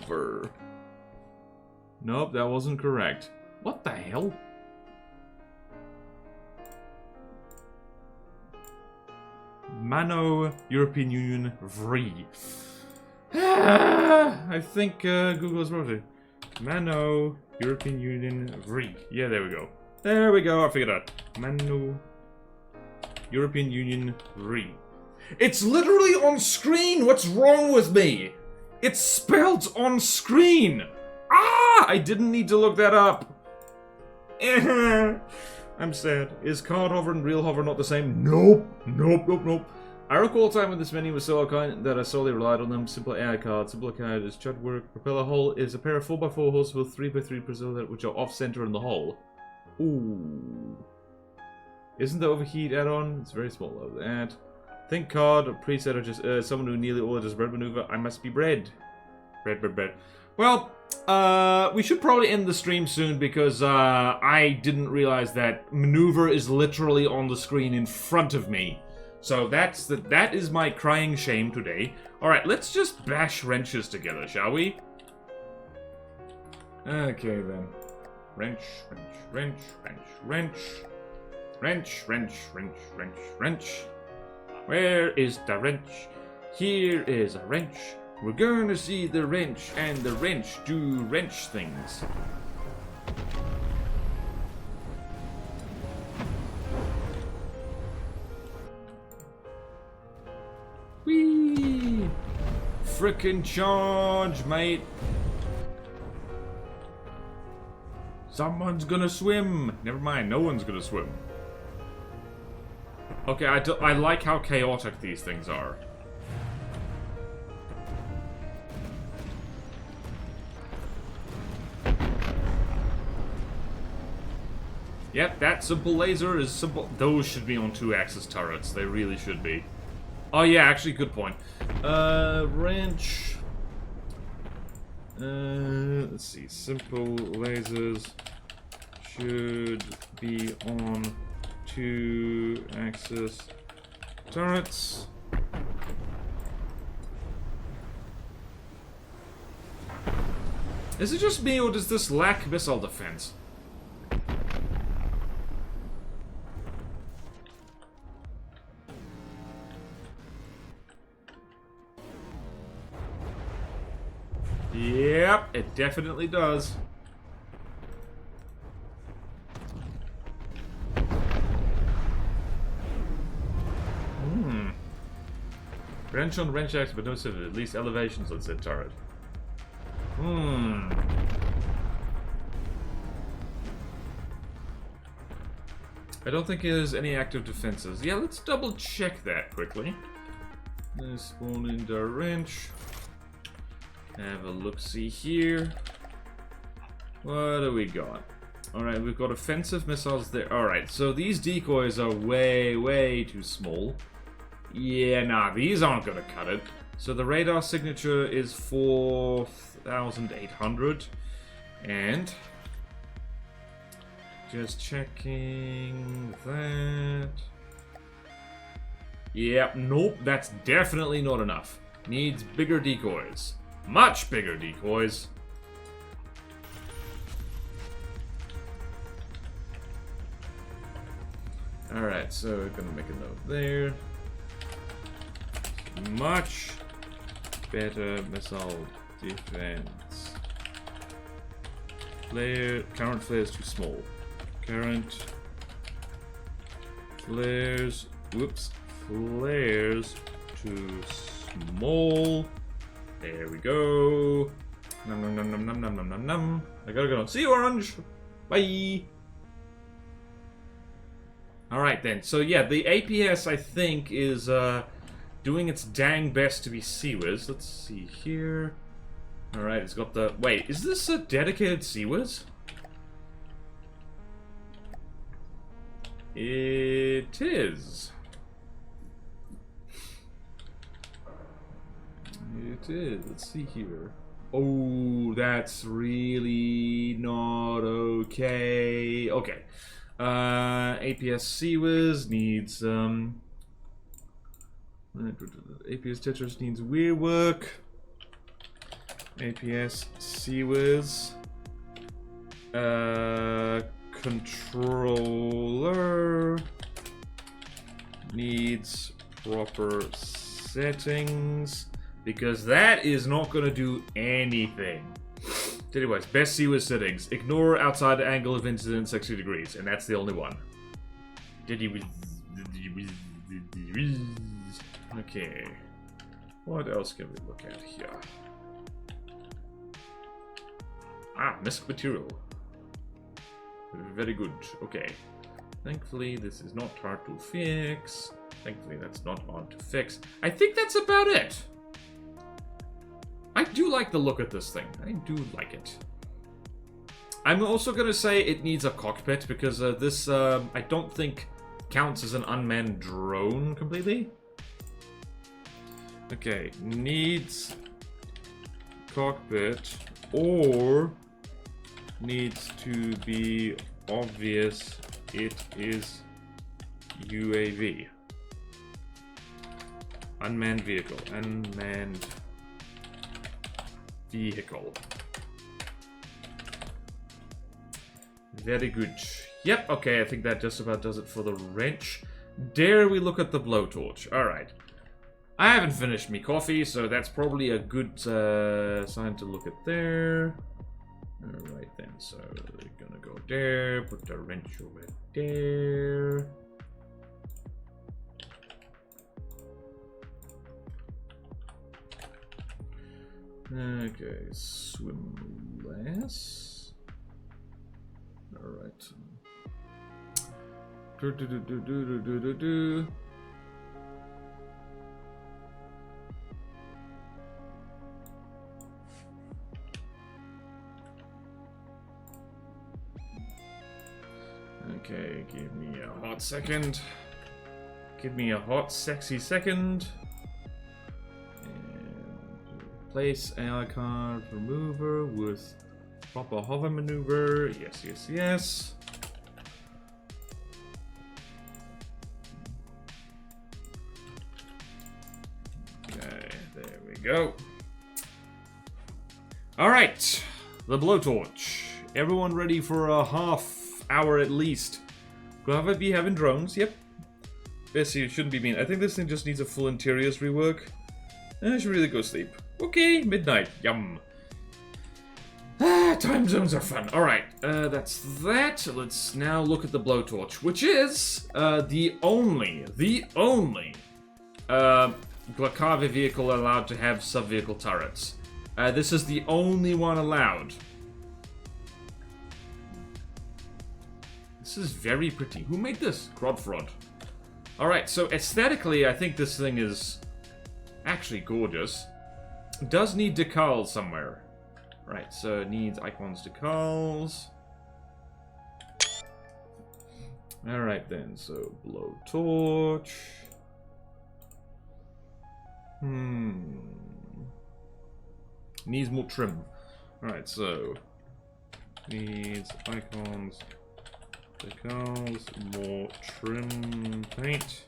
ver. Nope, that wasn't correct. What the hell? Mano, European Union, VRI. I think Google is wrote it. Mano, European Union, VRI. Yeah, there we go. There we go, I figured it out. Mano, European Union, VRI. It's literally on screen! What's wrong with me? It's spelled on screen! Ah! I didn't need to look that up. I'm sad. Is card hover and real hover not the same? Nope. Nope. I recall a time when this menu was so arcane that I solely relied on them. Simple AI card. Simple card is chud work. Propeller hull is a pair of 4x4 holes with 3x3 propeller which are off-center in the hull. Ooh. Isn't the overheat add-on? It's very small though. That. Think card, preset, or just someone who nearly all does bread maneuver. I must be bread. Bread. Well, we should probably end the stream soon because I didn't realize that maneuver is literally on the screen in front of me. So that is my crying shame today. Alright, let's just bash wrenches together, shall we? Okay then. Wrench. Where is the wrench? Here is a wrench. We're gonna see the wrench, and the wrench do wrench things. Whee! Frickin' charge, mate! Someone's gonna swim! Never mind, no one's gonna swim. Okay, I like how chaotic these things are. Yep, that simple laser is simple. Those should be on 2-axis turrets. They really should be. Oh yeah, actually, good point. Wrench. Let's see. Simple lasers should be on 2-axis turrets. Is it just me, or does this lack missile defense? Yep, it definitely does. Wrench on wrench axis, but no civil. At least elevations on said turret. I don't think there's any active defenses. Yeah, let's double check that quickly. Let's spawn in the wrench. Have a look-see here. What do we got? Alright, we've got offensive missiles there. Alright, so these decoys are way too small. Yeah, nah, these aren't gonna cut it. So the radar signature is 4,800. And just checking that. Yep, nope, that's definitely not enough. Needs bigger decoys. Much bigger decoys. Alright, so we're gonna make a note there. Much better missile defense. Current flare is too small. Current flares. Whoops. Flares too small. There we go. Nom. I gotta go. See you, Orange. Bye. Alright then. So yeah, the APS I think is doing its dang best to be CWIS. Let's see here. Alright, it's got the... Wait, is this a dedicated CWIS? It is. It is. Let's see here. Oh, that's really not okay. Okay. APS CWIS needs APS Tetris needs weird work. APS CWIS controller needs proper settings, because that is not going to do anything. Anyways, best seaward settings. Ignore outside angle of incident 60 degrees, and that's the only one. Okay. What else can we look at here? Ah, misc material. Very good. Okay. Thankfully, this is not hard to fix. Thankfully, that's not hard to fix. I think that's about it. I do like the look of this thing. I do like it. I'm also going to say it needs a cockpit because this, I don't think, counts as an unmanned drone completely. Okay, needs cockpit or needs to be obvious it is UAV. Unmanned vehicle. Unmanned vehicle. Very good. Yep, okay, I think that just about does it for the wrench. Dare we look at the blowtorch? Alright. I haven't finished me coffee, so that's probably a good sign to look at there. Alright then, so we're gonna go there, put the wrench over there. Okay, swim less. Alright. Do. Okay, give me a hot second. Give me a hot, sexy second. And place AI card remover with proper hover maneuver. Yes, yes, yes. Okay, there we go. Alright, the blowtorch. Everyone ready for a half hour at least? Gonna be having drones, yep. Bessie, it shouldn't be mean. I think this thing just needs a full interiors rework. I should really go sleep. Okay, midnight. Yum. Ah, time zones are fun. Alright, that's that. Let's now look at the blowtorch, which is the only Glakave vehicle allowed to have sub-vehicle turrets. This is the only one allowed. This is very pretty. Who made this? Crodfrod. Alright, so aesthetically, I think this thing is actually gorgeous. It does need decals somewhere. Right, so it needs icons decals. Alright then, so blowtorch. Needs more trim. Alright, so needs icons, decals, more trim paint.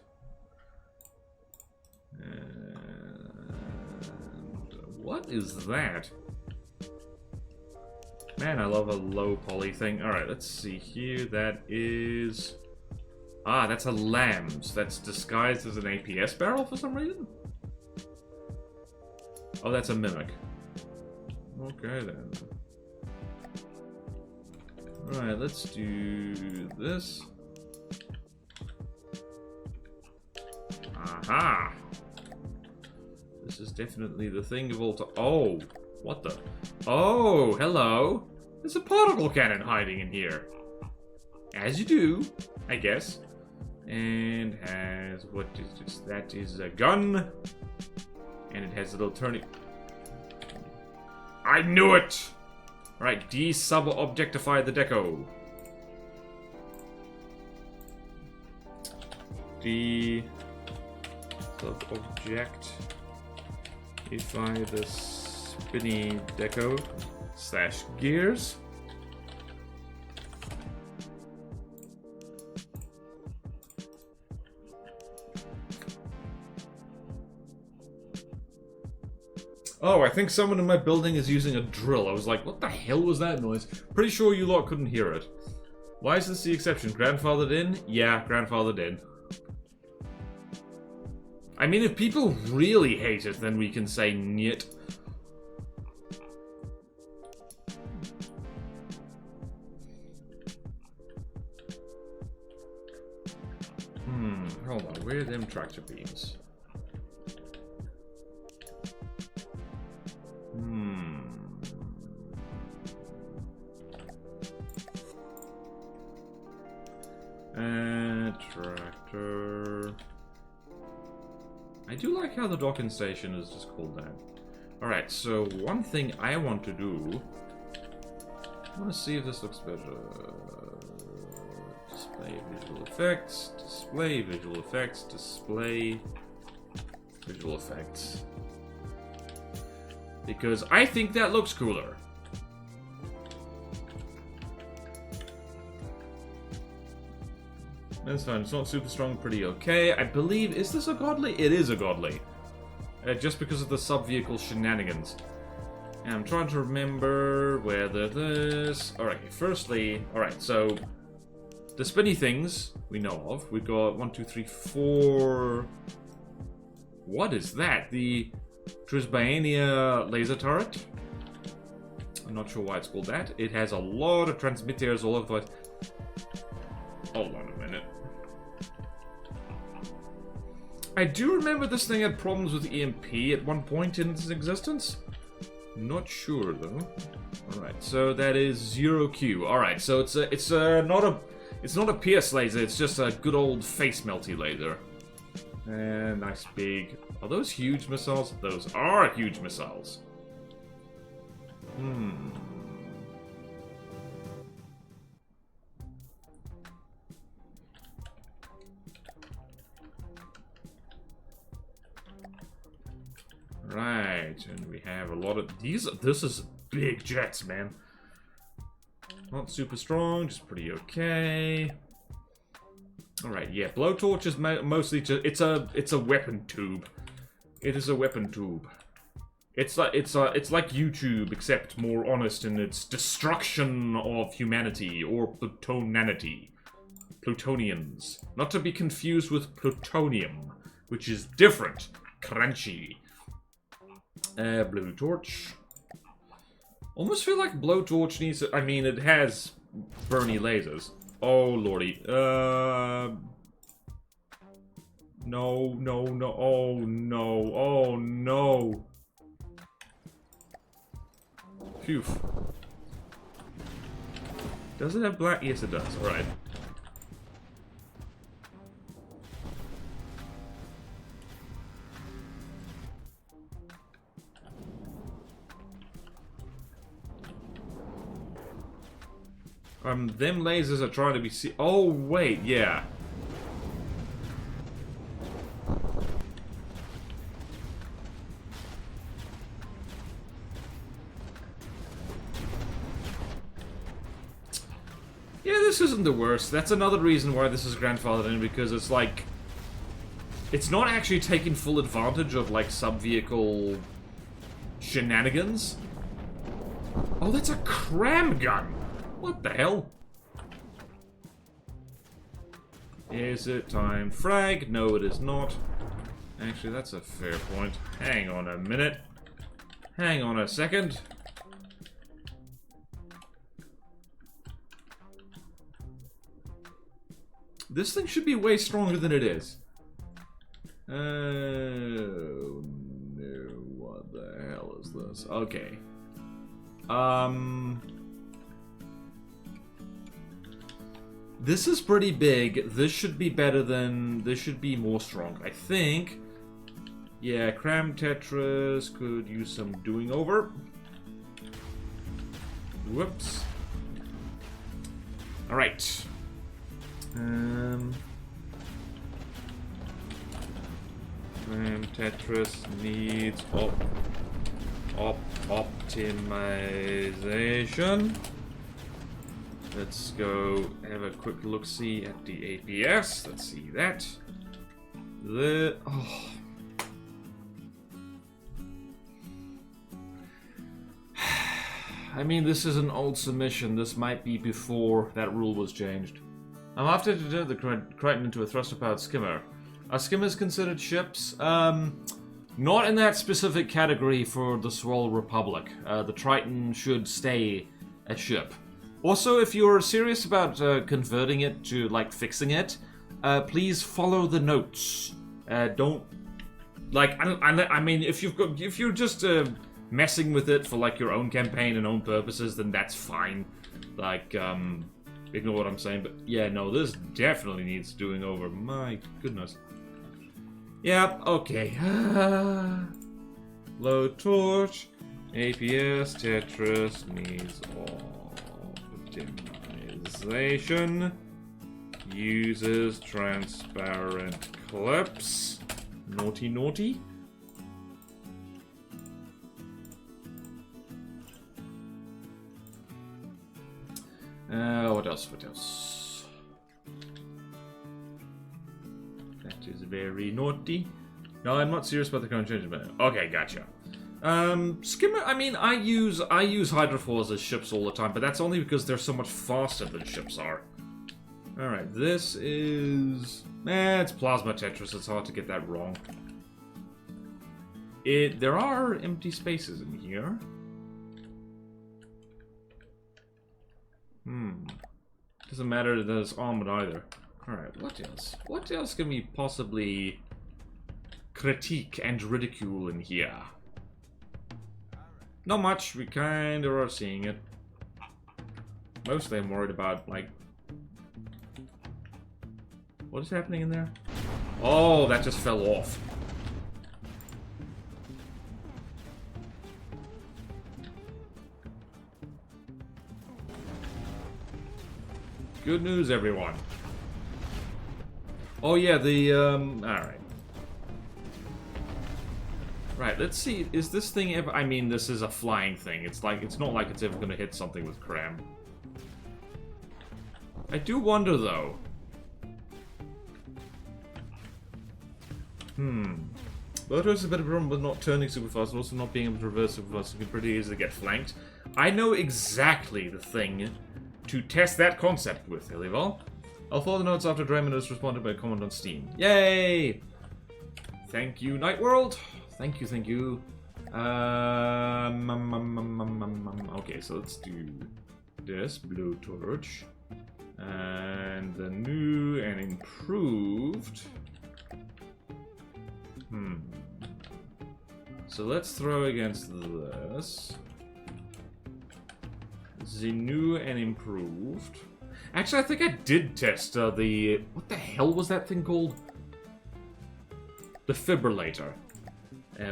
And what is that? Man, I love a low poly thing. Alright, let's see here. That is... Ah, that's a lambs. That's disguised as an APS barrel for some reason? Oh, that's a mimic. Okay, then. Alright, let's do this. Aha! This is definitely the thing of all time. Oh! What the? Oh, hello! There's a particle cannon hiding in here. As you do, I guess. And has... What is this? That is a gun. And it has a little turning... I knew it! Alright, de-sub-objectify the deco. De-sub-objectify the spinny deco / gears. Oh, I think someone in my building is using a drill. I was like, what the hell was that noise? Pretty sure you lot couldn't hear it. Why is this the exception? Grandfathered in? Yeah, grandfathered in. I mean, if people really hate it, then we can say niet. Hold on, where are them tractor beams? Tractor. I do like how the docking station is just called that. Alright, so one thing I want to do... I want to see if this looks better. Display visual effects, display visual effects, display visual effects. Because I think that looks cooler. That's fine, it's not super strong, pretty okay. I believe, is this a godly? It is a godly. Just because of the sub-vehicle shenanigans. And I'm trying to remember whether this... Alright, firstly, alright, so... The spinny things we know of. We've got 1, 2, 3, 4... What is that? The Trisbaenia laser turret? I'm not sure why it's called that. It has a lot of transmitters all over the place. Hold on a minute. I do remember this thing had problems with EMP at one point in its existence. Not sure though. Alright, so that is 0Q. Alright, so it's not a pierce laser, it's just a good old face melty laser. And nice big. Are those huge missiles? Those are huge missiles. Right, and we have a lot of these. This is big jets, man. Not super strong, just pretty okay. All right, yeah. Blowtorch is mostly just it's a weapon tube. It is a weapon tube. It's like YouTube, except more honest in its destruction of humanity or plutonanity. Plutonians, not to be confused with plutonium, which is different. Crunchy. Blowtorch. Almost feel like Blowtorch needs to, I mean, it has Bernie lasers. Oh, lordy. No, no, no. Oh, no. Oh, no. Phew. Does it have black? Yes, it does. Alright. Them lasers are trying to be oh, wait, yeah. Yeah, this isn't the worst. That's another reason why this is grandfathered in, because it's like... It's not actually taking full advantage of, like, sub-vehicle shenanigans. Oh, that's a cram gun! What the hell? Is it time frag? No, it is not. Actually, that's a fair point. Hang on a minute. Hang on a second. This thing should be way stronger than it is. Oh, no. What the hell is this? Okay. This is pretty big. This should be better than... This should be more strong, I think. Yeah, Cram Tetris could use some doing over. Whoops. Alright. Cram Tetris needs optimization. Let's go have a quick look-see at the APS. Let's see that. Oh. I mean, this is an old submission. This might be before that rule was changed. I'm after to turn the Crichton into a thruster-powered skimmer. Are skimmers considered ships? Not in that specific category for the Swirl Republic. The Triton should stay a ship. Also, if you're serious about converting it to, like, fixing it, please follow the notes. Don't... Like, I mean, if you're just messing with it for, like, your own campaign and own purposes, then that's fine. Like, ignore what I'm saying. But, yeah, no, this definitely needs doing over. My goodness. Yeah, okay. Low torch, APS, Tetris needs optimization. Uses transparent clips. Naughty, naughty. What else? What else? That is very naughty. No, I'm not serious about the current changes, but okay, gotcha. Skimmer. I mean, I use hydrofoils as ships all the time, but that's only because they're so much faster than ships are. All right, this is. It's plasma Tetris. It's hard to get that wrong. There are empty spaces in here. Doesn't matter that it's armored either. Alright, what else? What else can we possibly critique and ridicule in here? Not much. We kind of are seeing it. Mostly I'm worried about, like... What is happening in there? Oh, that just fell off. Good news, everyone. Oh yeah, alright. Right, let's see, is this thing ever... I mean, this is a flying thing. It's not like it's ever gonna hit something with cram. I do wonder, though. Bodan is a bit of a problem with not turning super fast and also not being able to reverse super fast. It can pretty easily get flanked. I know exactly the thing to test that concept with, Hillyval. I'll follow the notes after Draymond has responded by a comment on Steam. Yay! Thank you, Night World. Thank you, thank you. Okay, so let's do this. Blowtorch. And the new and improved. So let's throw against this. The new and improved. Actually, I think I did test the... What the hell was that thing called? The Defibrillator.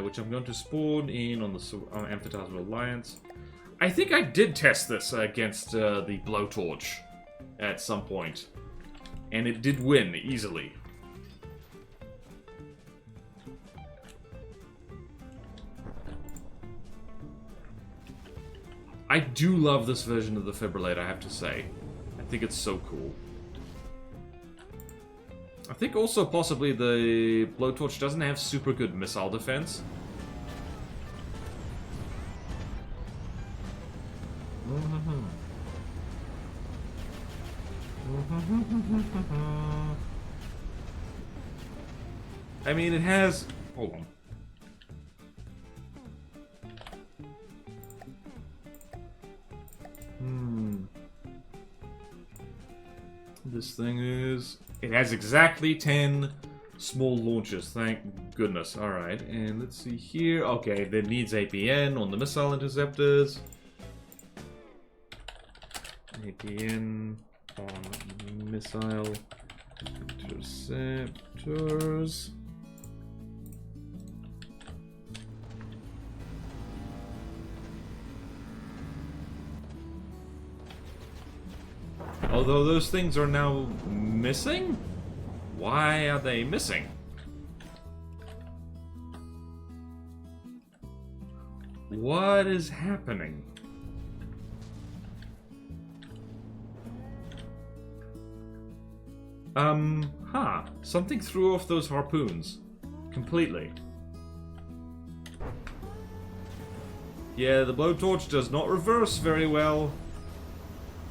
Which I'm going to spawn in on the Amphitasmal Alliance. I think I did test this against the Blowtorch at some point. And it did win easily. I do love this version of the Defibrillator, I have to say. I think it's so cool. I think also possibly the Blowtorch doesn't have super good missile defense. I mean, it has... Hold on. This thing is... It has exactly 10 small launches, thank goodness. Alright, and let's see here. Okay, it needs APN on the missile interceptors. APN on missile interceptors. Although those things are now missing? Why are they missing? What is happening? Something threw off those harpoons. Completely. Yeah, the Blowtorch does not reverse very well.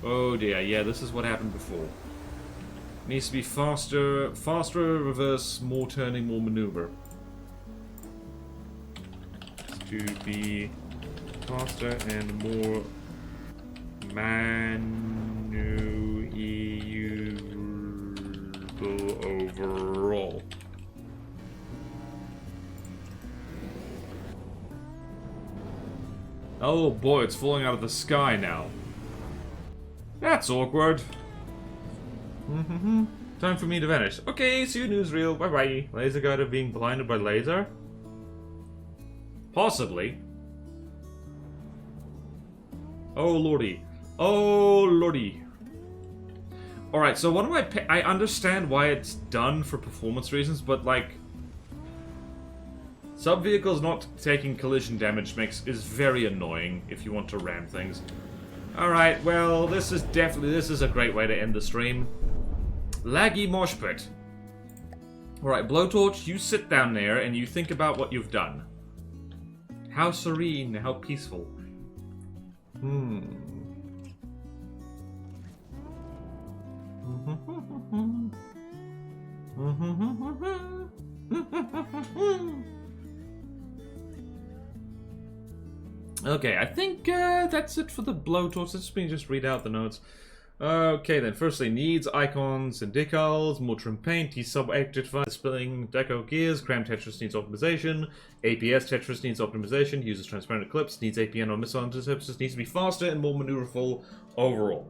Oh dear, yeah, this is what happened before. Needs to be faster, reverse, more turning, more maneuver. To be faster and more maneuverable overall. Oh boy, it's falling out of the sky now. That's awkward. Time for me to vanish. Okay, see you newsreel. Bye bye. Laser guide of being blinded by laser? Possibly. Oh lordy. Oh lordy. Alright, so what do I understand why it's done for performance reasons, but like... Sub-vehicles not taking collision damage is very annoying if you want to ram things. Alright, well, this is a great way to end the stream. Laggy mosh pit. Alright, Blowtorch, you sit down there and you think about what you've done. How serene, how peaceful. Okay, I think that's it for the Blowtorch. Let me just read out the notes. Okay then, firstly, needs icons and decals, more trim paint, sub-8 displaying deco gears, cram Tetris needs optimization, APS Tetris needs optimization, uses transparent clips, needs APN or missile interceptors, needs to be faster and more maneuverable overall.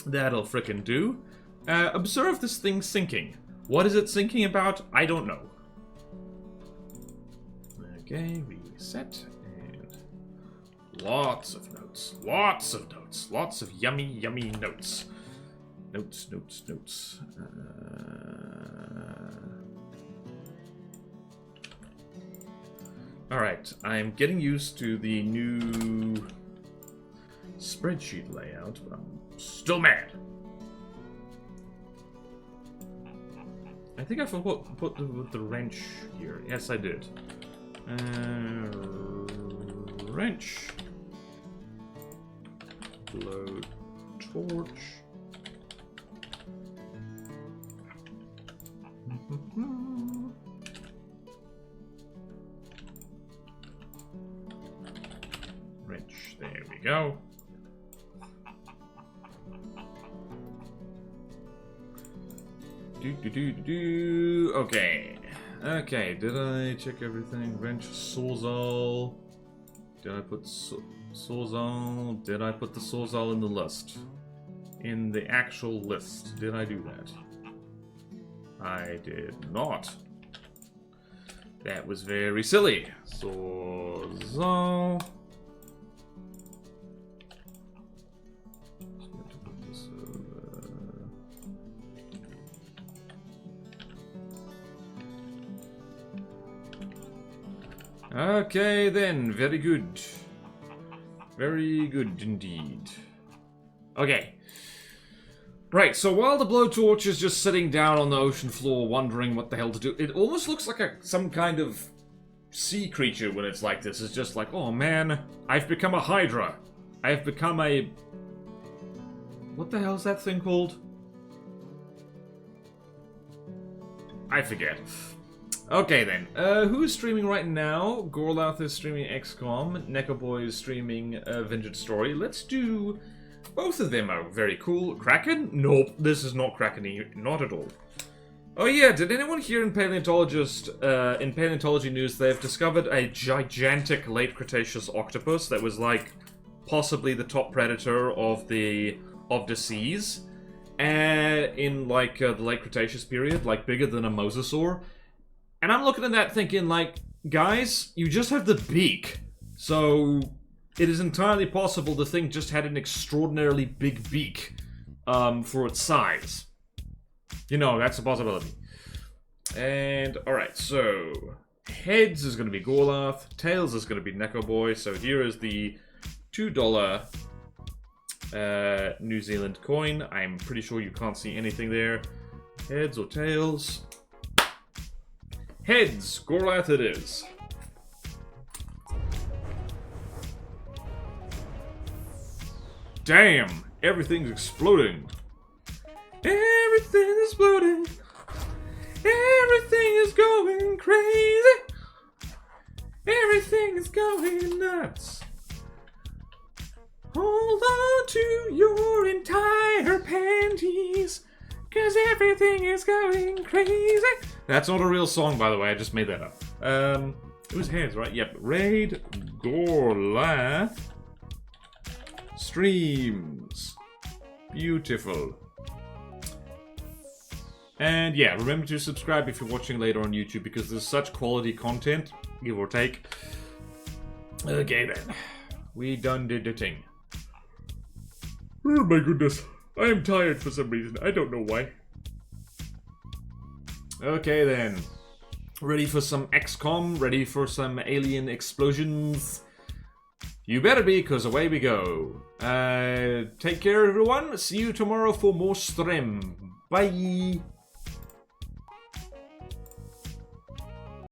That'll frickin' do. Observe this thing sinking. What is it sinking about? I don't know. Okay, reset. Lots of notes. Lots of notes. Lots of yummy, yummy notes. Notes, notes, notes. Alright, I'm getting used to the new spreadsheet layout, but I'm still mad. I think I forgot to put the wrench here. Yes, I did. Wrench. Blow torch. Wrench. There we go. Okay. Okay, did I check everything? Wrench, sawzall. Did I put sawzall? Did I put the sawzall in the list? In the actual list. Did I do that? I did not. That was very silly. Sawzall. Okay then, very good. Very good indeed. Okay. Right, so while the blowtorch is just sitting down on the ocean floor wondering what the hell to do, it almost looks like some kind of sea creature when it's like this. It's just like, oh man, I've become a hydra. I've become a... What the hell is that thing called? I forget. Okay then, who's streaming right now? Gorlath is streaming XCOM, Nekoboy is streaming Vintage Story. Let's do... Both of them are very cool. Kraken? Nope, this is not Kraken, not at all. Oh yeah, did anyone hear in paleontology news they've discovered a gigantic late Cretaceous octopus that was like possibly the top predator of the seas in like the late Cretaceous period, like bigger than a mosasaur. And I'm looking at that thinking, like, guys, you just have the beak. So, it is entirely possible the thing just had an extraordinarily big beak for its size. You know, that's a possibility. And, alright, so... Heads is going to be Gorlath. Tails is going to be Nekoboy. So here is the $2 New Zealand coin. I'm pretty sure you can't see anything there. Heads or tails... Heads! Gorlath it is. Damn! Everything's exploding. Everything is exploding. Everything is going crazy. Everything is going nuts. Hold on to your entire panties, 'cause everything is going crazy. That's not a real song, by the way. I just made that up. It was Heads, right? Yep. Raid Gorla Streams. Beautiful. And yeah, remember to subscribe if you're watching later on YouTube, because there's such quality content, give or take. Okay then. We done did the thing. Oh my goodness. I am tired for some reason. I don't know why. Okay then. Ready for some XCOM? Ready for some alien explosions? You better be, because away we go. Take care everyone. See you tomorrow for more stream. Bye.